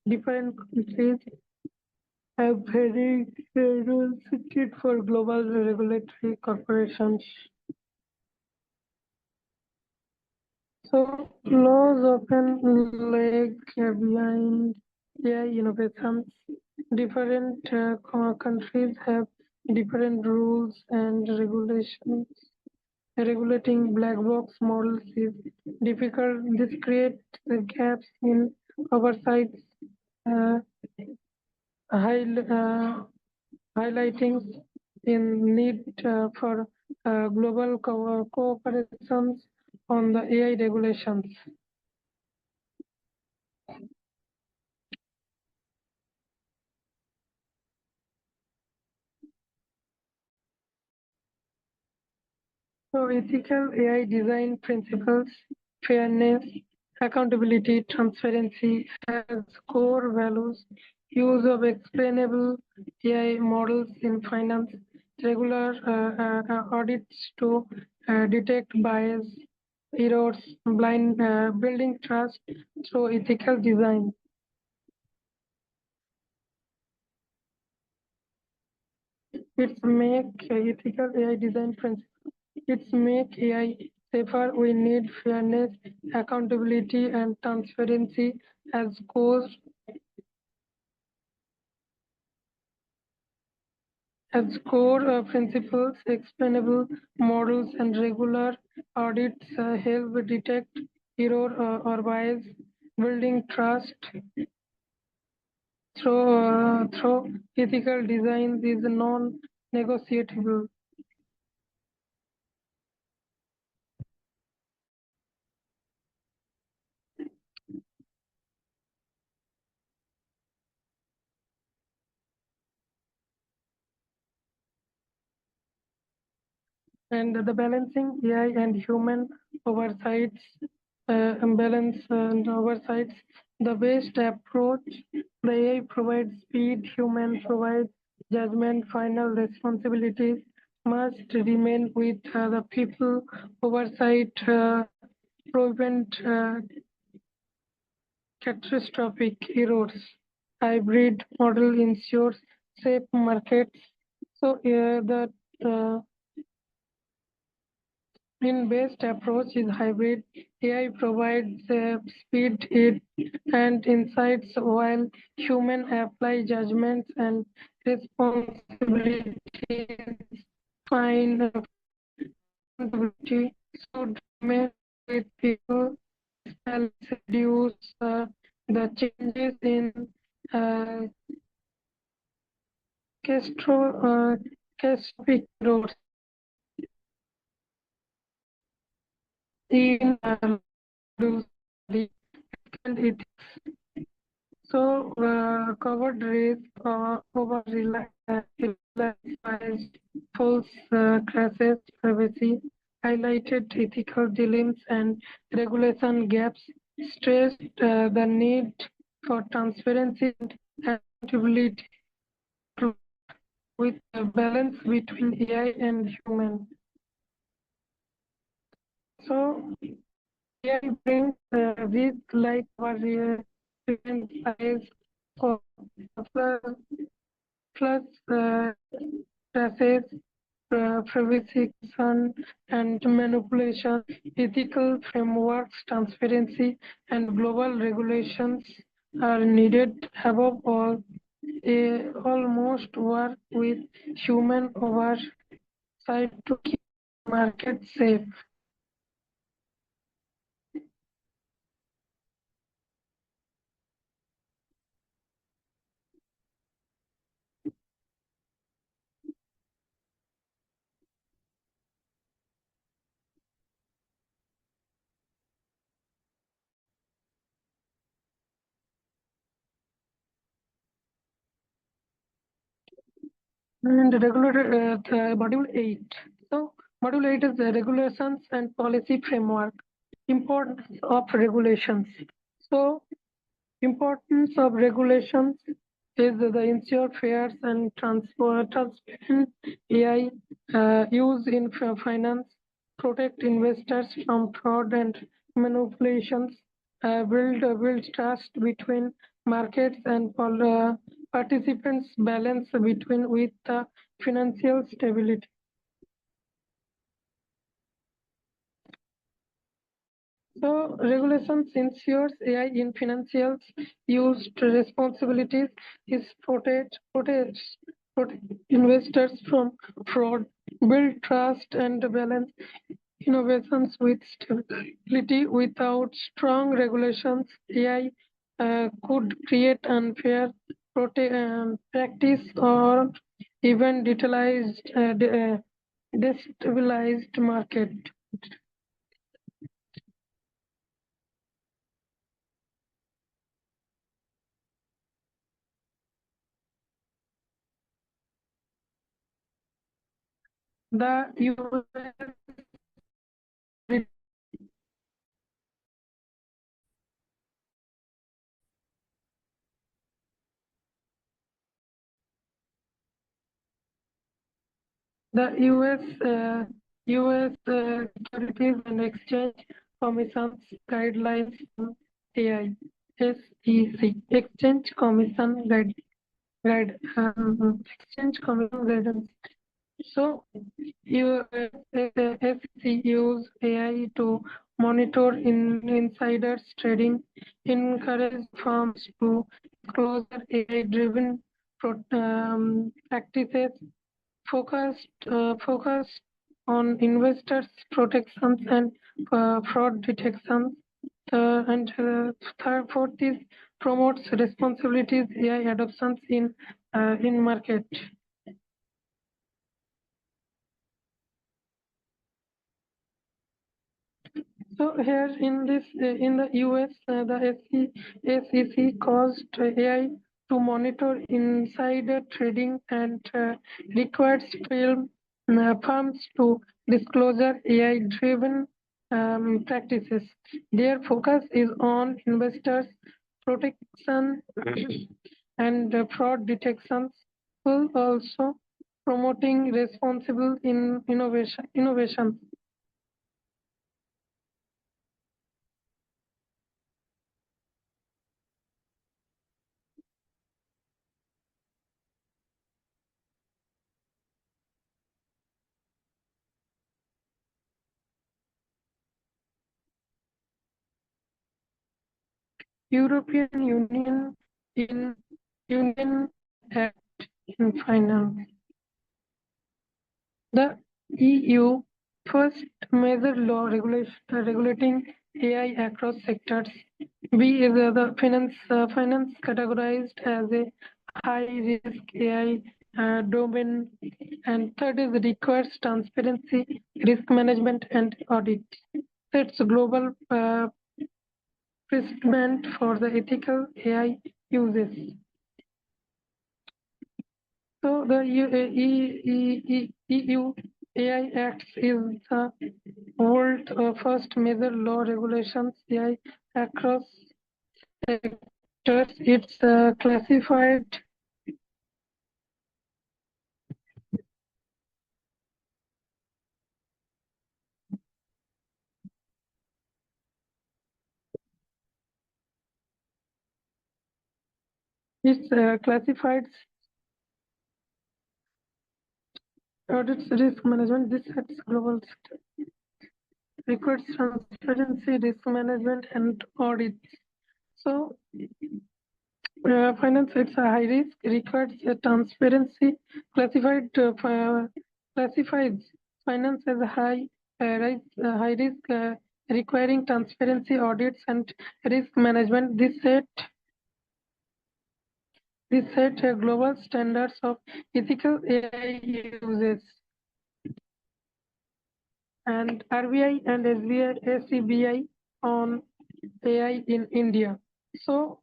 A: Different countries have very rules set for global regulatory corporations. So laws often lag behind AI innovations. Different countries have different rules and regulations. Regulating black box models is difficult. This creates gaps in oversight, uh, highlighting in need for global cooperations on the AI regulations. So ethical AI design principles, fairness, accountability, transparency as core values, use of explainable AI models in finance, regular audits to detect bias, errors, blind building trust through ethical design. It's make ethical AI design principles. It's make AI safer. We need fairness, accountability, and transparency as core principles. Explainable models and regular audits help detect error or bias, building trust through ethical design is non-negotiable. And the balancing AI and human oversights, imbalance and oversights, the best approach. The AI provides speed, human provides judgment, final responsibilities must remain with the people. Oversight prevent catastrophic errors. Hybrid model ensures safe markets. So the in best approach is hybrid. AI provides speed and insights while human apply judgments and responsibilities. Find accountability should remain with people helps reduce the changes in uh, catastrophic roads in reduce the and it covered risk over realized false crashes, privacy, highlighted ethical dilemmas and regulation gaps, stressed the need for transparency and accountability with a balance between AI and human. So AI brings this like our different size of plus, plus traffic, privacy concern and manipulation, ethical frameworks, transparency, and global regulations are needed. Above all, almost work with human oversight to keep market safe. And regulator module 8. So module 8 is the regulations and policy framework. Importance of regulations. So importance of regulations is the ensure fair and transparent AI use in finance, protect investors from fraud and manipulations, build trust between markets and participants, balance between with financial stability. So regulations ensures AI in financial use responsibilities is protect investors from fraud, build trust and balance innovations with stability. Without strong regulations, AI could create unfair practice or even destabilized market. The US The US Securities and Exchange Commission's guidelines on AI, SEC, Exchange Commission guidance. So, SEC use AI to monitor insiders trading, encourage firms to disclose AI-driven practices, focused on investors' protections and fraud detections. Fourth is promotes responsibilities AI adoptions in market. So here in the US, the SEC caused AI to monitor insider trading and requires firms to disclosure AI-driven practices. Their focus is on investors' protection and fraud detections, while also promoting responsible innovation. European Union Act in Finance. The EU first major law regulating AI across sectors. B is the finance categorized as a high risk AI domain, and third is requires transparency, risk management, and audit. Sets global precedent for the ethical AI uses. So the EU AI Act is the world first major law regulations AI across sectors. It's classified. It's classified audits risk management. This sets global requires transparency, risk management, and audits. So finance, it's a high risk, requires transparency, classifies finance as a high risk, requiring transparency, audits, and risk management. This set global standards of ethical AI uses. And RBI and SBI on AI in India. So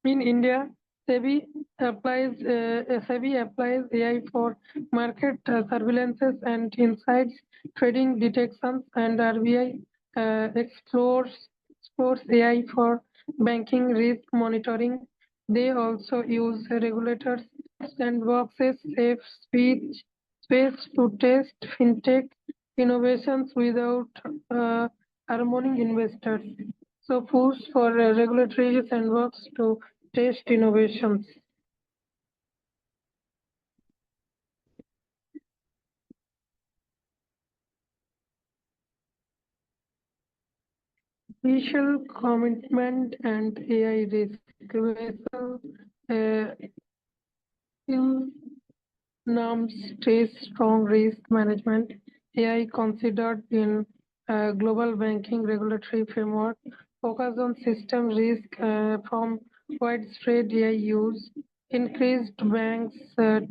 A: in India, SEBI applies AI for market surveillances and insights, trading detections, and RBI explores AI for banking risk monitoring. They also use regulators sandboxes, safe space to test fintech innovations without harming investors. So push for a regulatory sandbox to test innovations. Initial commitment and AI risk. Vessel norms stress strong risk management. AI considered in global banking regulatory framework focus on system risk from widespread AI use, increased banks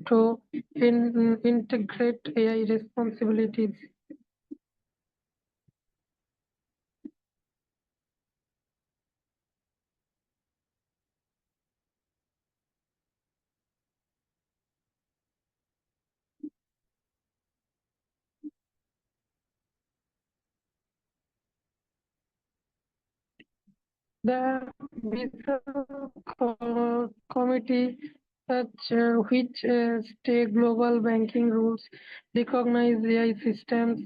A: to integrate AI responsibilities. The Committee, which state global banking rules, recognize AI systems,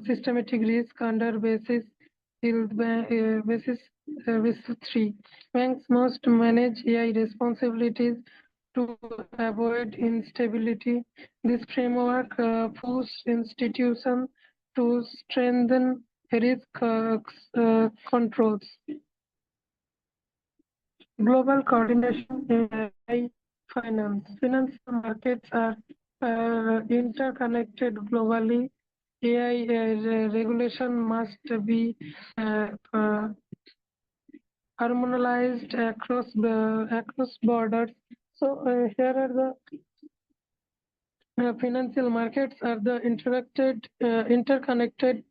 A: systematic risk under basis 3. Banks must manage AI responsibilities to avoid instability. This framework pushes institutions to strengthen risk controls. Global coordination in AI finance. Financial markets are interconnected globally. AI regulation must be harmonized across borders. So here are the financial markets are the interconnected,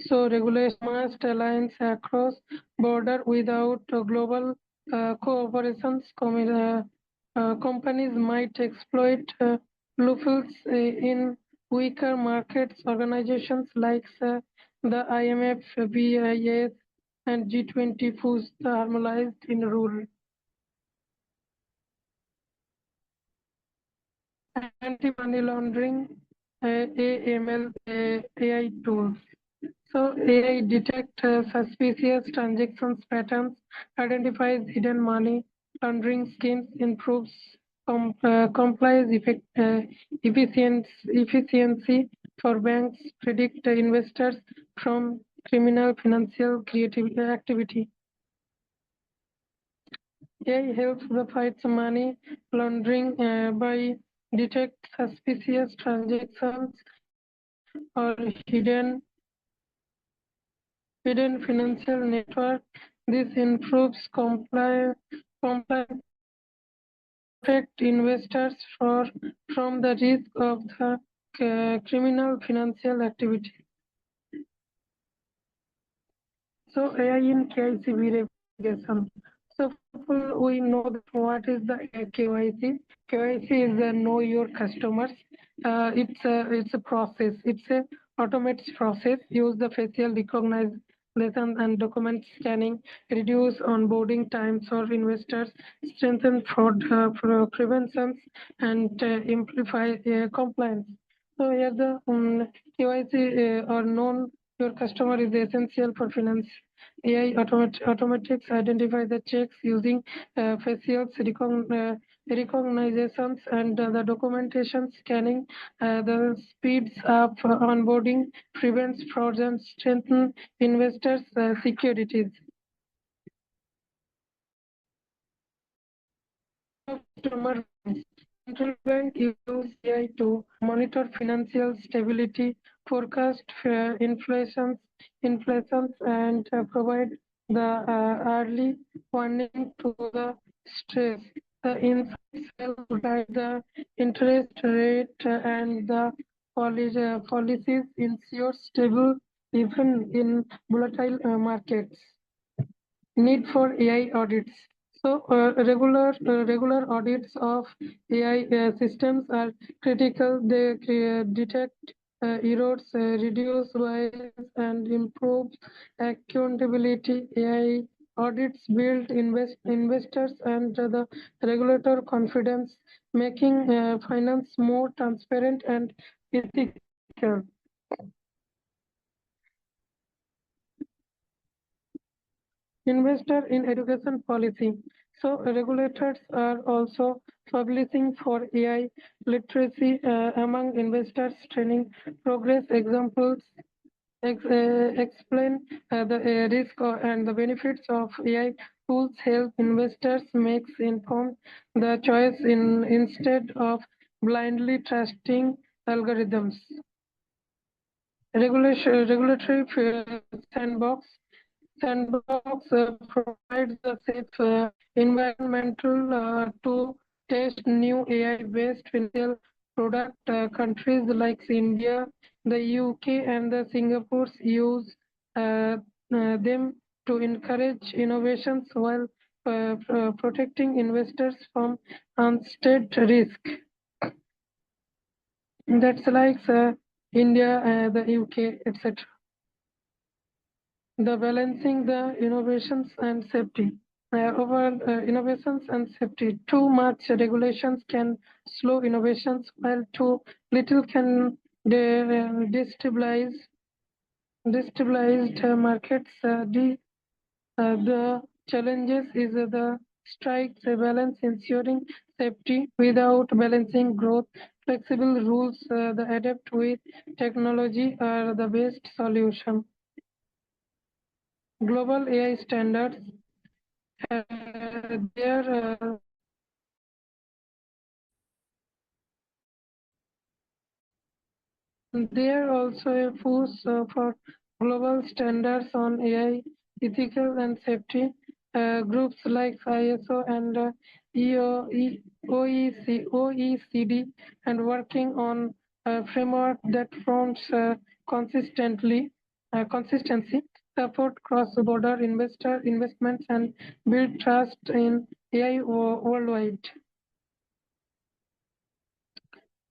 A: so regulation must align across border without global cooperations. Companies might exploit loopholes in weaker markets. Organizations like the IMF, BIS, and G20 push the harmonized in rule. Anti-money laundering, AML, AI tools. So AI detect suspicious transactions patterns, identifies hidden money laundering schemes, improves compliance efficiency for banks, predict investors from criminal financial activity. AI helps the fight money laundering by detect suspicious transactions or hidden hidden financial network. This improves compliance and protect investors from the risk of the criminal financial activity. So AI in KYC verification. So people, we know that what is the KYC? KYC is the know your customers. It's a process. It's a automated process. Use the facial recognition and document scanning, reduce onboarding times for investors, strengthen fraud preventions, and amplify compliance. So here the KYC or known your customer is essential for finance. AI automatics identify the checks using facial recognitions and the documentation scanning. The speeds up onboarding, prevents fraud and strengthen investors' securities. Customer central bank use AI to monitor financial stability, forecast inflations, and provide the early warning to the stress. The insights help guide the interest rate and the policies ensure stable even in volatile markets. Need for AI audits. So regular audits of AI systems are critical. They detect errors, reduce bias, and improve accountability. AI audits build investors and the regulator confidence, making finance more transparent and ethical. Investor in education policy. So regulators are also publishing for AI literacy among investors, training progress examples, explain the risk and the benefits of AI tools, help investors make informed the choice instead of blindly trusting algorithms. Regulatory sandbox. Sandbox provides a safe environmental to test new AI-based financial product. Countries like India, the UK, and the Singapore use them to encourage innovations while protecting investors from unstated risk. That's like India, the UK, etc. The balancing the innovations and safety. Over innovations and safety, too much regulations can slow innovations, while too little can destabilize destabilized markets. The challenges is the strike the balance, ensuring safety without balancing growth. Flexible rules, the adapt with technology are the best solution. Global AI standards, there there also a push for global standards on AI ethical and safety. Groups like ISO and OECD and working on a framework that promotes consistency, support cross-border investments, and build trust in AI worldwide.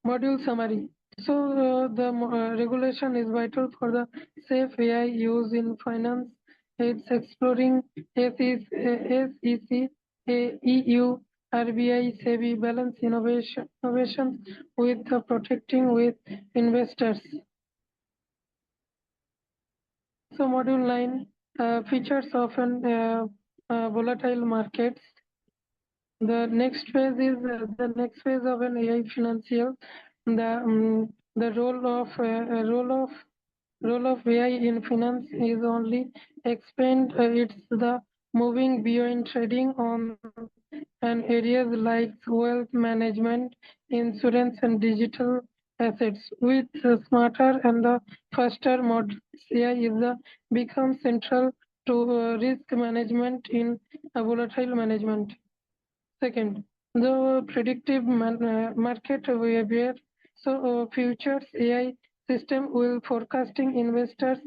A: Module summary. So the regulation is vital for the safe AI use in finance. It's exploring SEC, EU, RBI, SEBI balance innovation with protecting with investors. So module 9, features of an volatile markets. The next phase is the next phase of an AI financial. The role of AI in finance is only expand. It's the moving beyond trading on and areas like wealth management, insurance, and digital assets. With smarter and the faster models, AI is become central to risk management in volatile management. Second, the predictive market behavior. So, futures AI system will forecasting investors'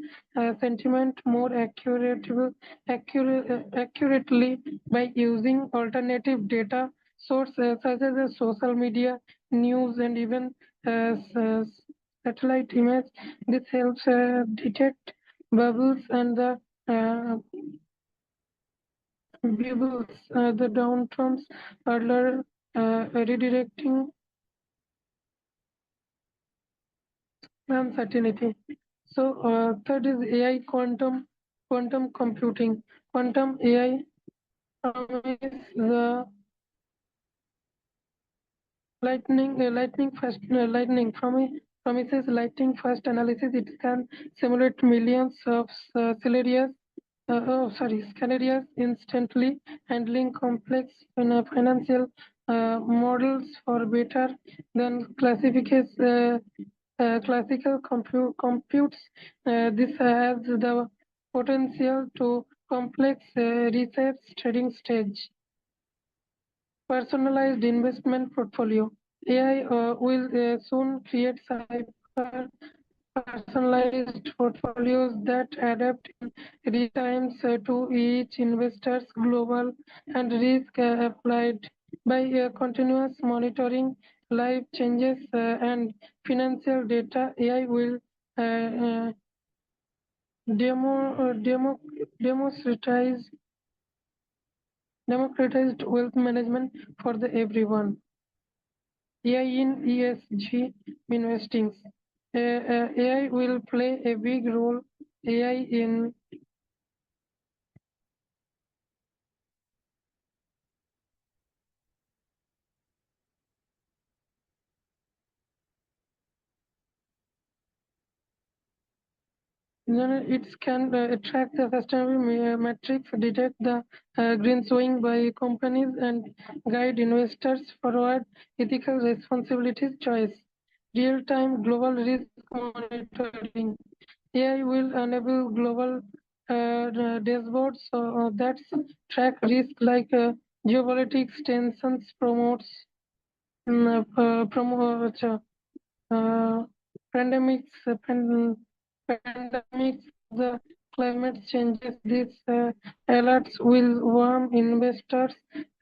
A: sentiment more accurately by using alternative data sources such as social media, news, and even satellite image. This helps detect bubbles and the bubbles, the downturns earlier, redirecting uncertainty. So, third is AI quantum computing. Quantum AI promise the promises lightning fast analysis. It can simulate millions of scenarios instantly, handling complex financial models for better than classical computes. This has the potential to complex research trading stage. Personalized investment portfolio. AI will soon create hyper personalized portfolios that adapt in real time to each investor's global and risk applied by continuous monitoring live changes and financial data. AI will uh, uh, democratize democratized wealth management for the everyone. AI in ESG investing. AI will play a big role. AI in it can track the sustainable metrics, detect the green swing by companies, and guide investors forward ethical responsibilities choice. Real-time global risk monitoring. AI will enable global dashboards that track risk like geopolitics, tensions, promotes uh, pandemics, pandemics, the climate changes. These alerts will warn investors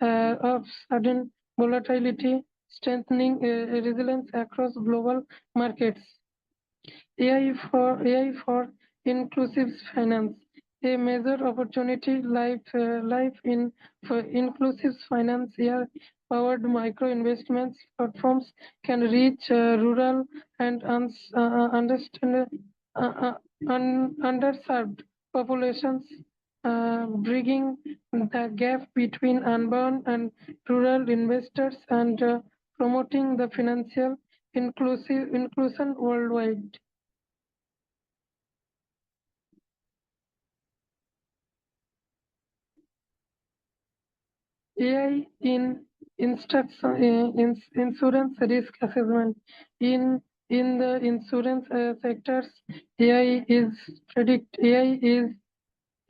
A: of sudden volatility, strengthening resilience across global markets. AI for inclusive finance. A major opportunity life in for inclusive finance. AI-powered micro investments platforms can reach rural and underserved populations, bridging the gap between urban and rural investors and promoting the financial inclusion worldwide. AI in insurance risk assessment. In the insurance sectors, AI is predict AI is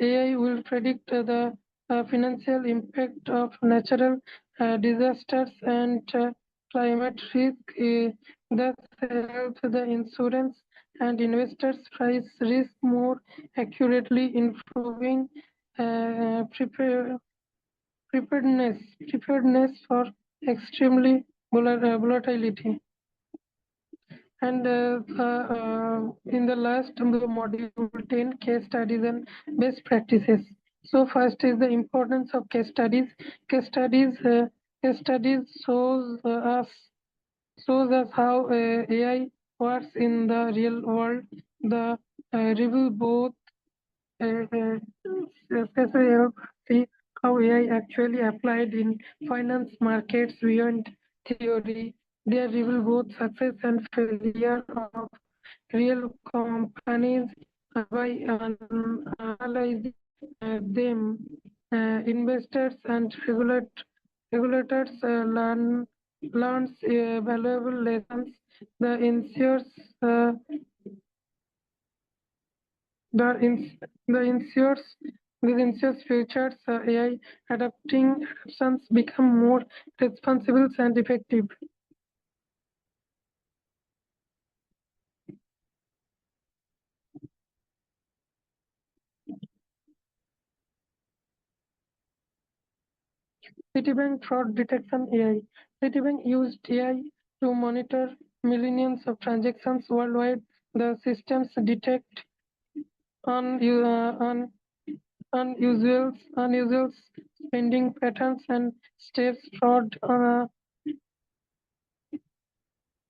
A: AI will predict the financial impact of natural disasters and climate risk. Thus, helps the insurance and investors price risk more accurately, improving preparedness for extremely volatility. And in the last module 10, case studies and best practices. So first is the importance of case studies. Case studies shows us how AI works in the real world. The review both especially help see how AI actually applied in finance markets beyond theory. They reveal both success and failure of real companies by analyzing them. Investors and regulators learn learns valuable lessons. The ensures uh, the ins- the ensures this ensures futures AI adaptations become more responsible and effective. Citibank fraud detection AI. Citibank used AI to monitor millions of transactions worldwide. The systems detect un, un, unusual spending patterns and steps fraud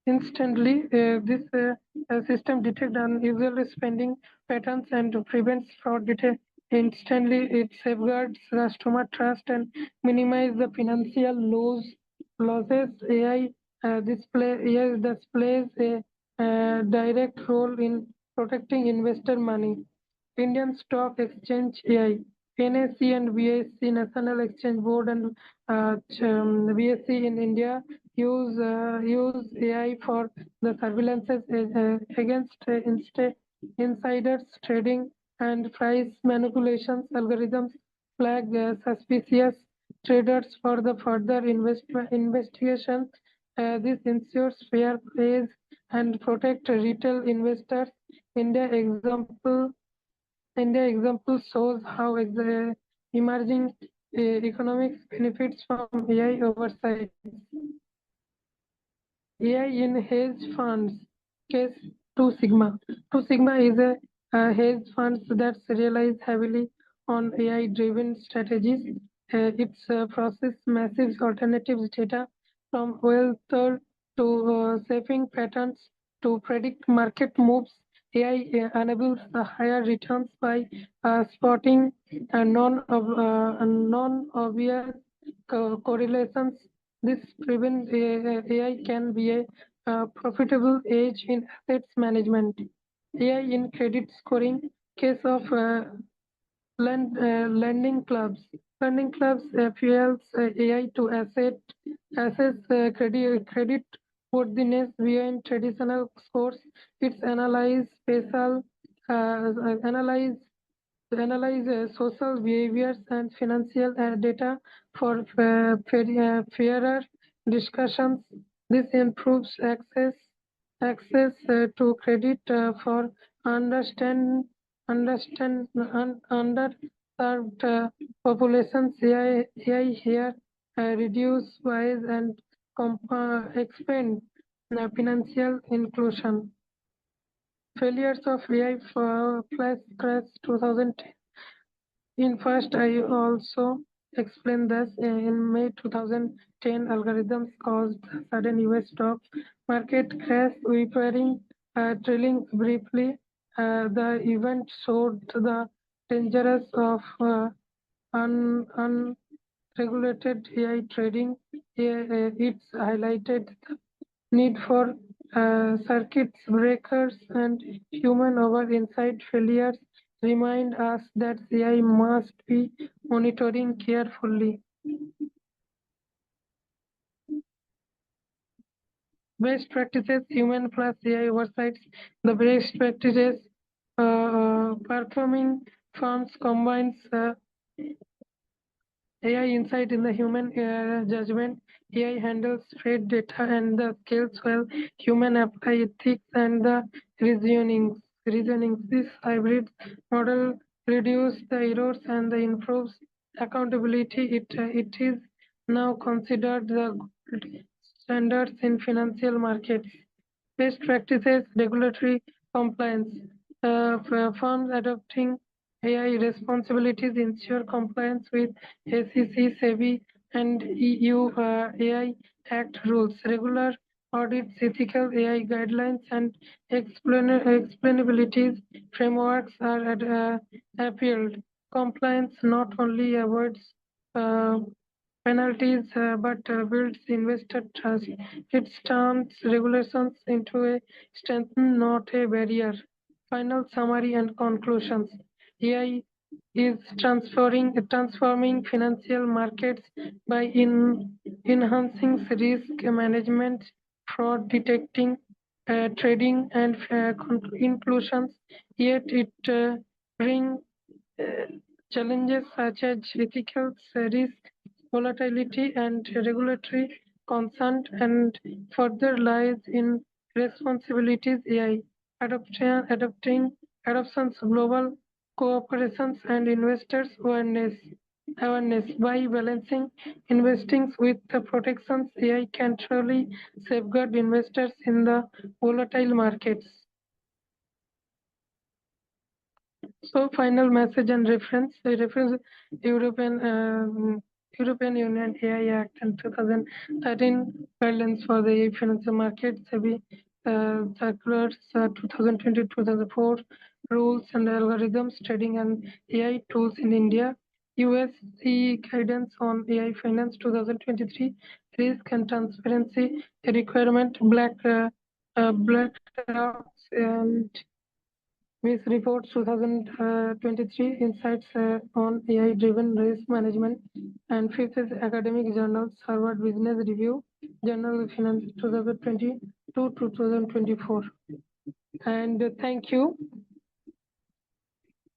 A: instantly. This system detects unusual spending patterns and prevents fraud instantly. It safeguards customer trust and minimizes the financial losses. AI displays a direct role in protecting investor money. Indian Stock Exchange AI, NSE and BSE National Exchange Board and BSE in India use AI for the surveillances against insiders trading and price manipulations. Algorithms flag suspicious traders for the further investigation. This ensures fair plays and protect retail investors. India example India example shows how emerging economics benefits from AI oversight. AI in hedge funds. Case 2 Sigma. 2 Sigma is a hedge funds that relies heavily on AI-driven strategies. It's process massive alternatives data from wealth to saving patterns to predict market moves. AI enables higher returns by spotting non-obvious correlations. This prevents AI can be a profitable edge in assets management. AI in credit scoring. Case of lending clubs. Lending clubs fuels AI to assess credit worthiness beyond traditional scores. It's analyze social behaviors and financial data for fairer discussions. This improves access to credit for underserved populations. AI here reduce bias and expand financial inclusion. Failures of AI for flash crash 2010. In first, I also explained this in May 2010, algorithms caused sudden US stock market crash, requiring drilling briefly. The event showed the dangers of unregulated AI trading. It's highlighted the need for circuit breakers and human oversight. Failures remind us that AI must be monitoring carefully. Best practices, human plus AI oversights. The best practices performing firms combines AI insight in the human judgment. AI handles trade data and the scales well. Human apply ethics and the reasoning. This hybrid model reduces the errors and the improves accountability. It is now considered the gold standards in financial markets. Best practices, regulatory compliance. Firms adopting AI responsibilities ensure compliance with SEC, SEBI, and EU AI Act rules. Regular audits, ethical AI guidelines, and explainability frameworks are appealed. Compliance not only avoids uh, penalties but builds investor trust. It turns regulations into a strength, not a barrier. Final summary and conclusions. AI is transforming financial markets by enhancing risk management, fraud detecting, trading, and inclusions. Yet it brings challenges such as ethical risk, volatility, and regulatory concern, and further lies in responsibilities AI adoptions, global cooperations, and investors awareness. By balancing investing with the protections, AI can truly safeguard investors in the volatile markets. So final message and reference. I reference European Union AI Act and 2013 guidelines for the AI financial market, SEBI circulars 2020-2004 rules and algorithms trading and AI tools in India. USC guidance on AI finance 2023 risk and transparency requirement black and Miss Reports 2023 Insights on AI-driven risk management, and fifth is academic journals Harvard Business Review, Journal of Finance 2022 to 2024. And thank you.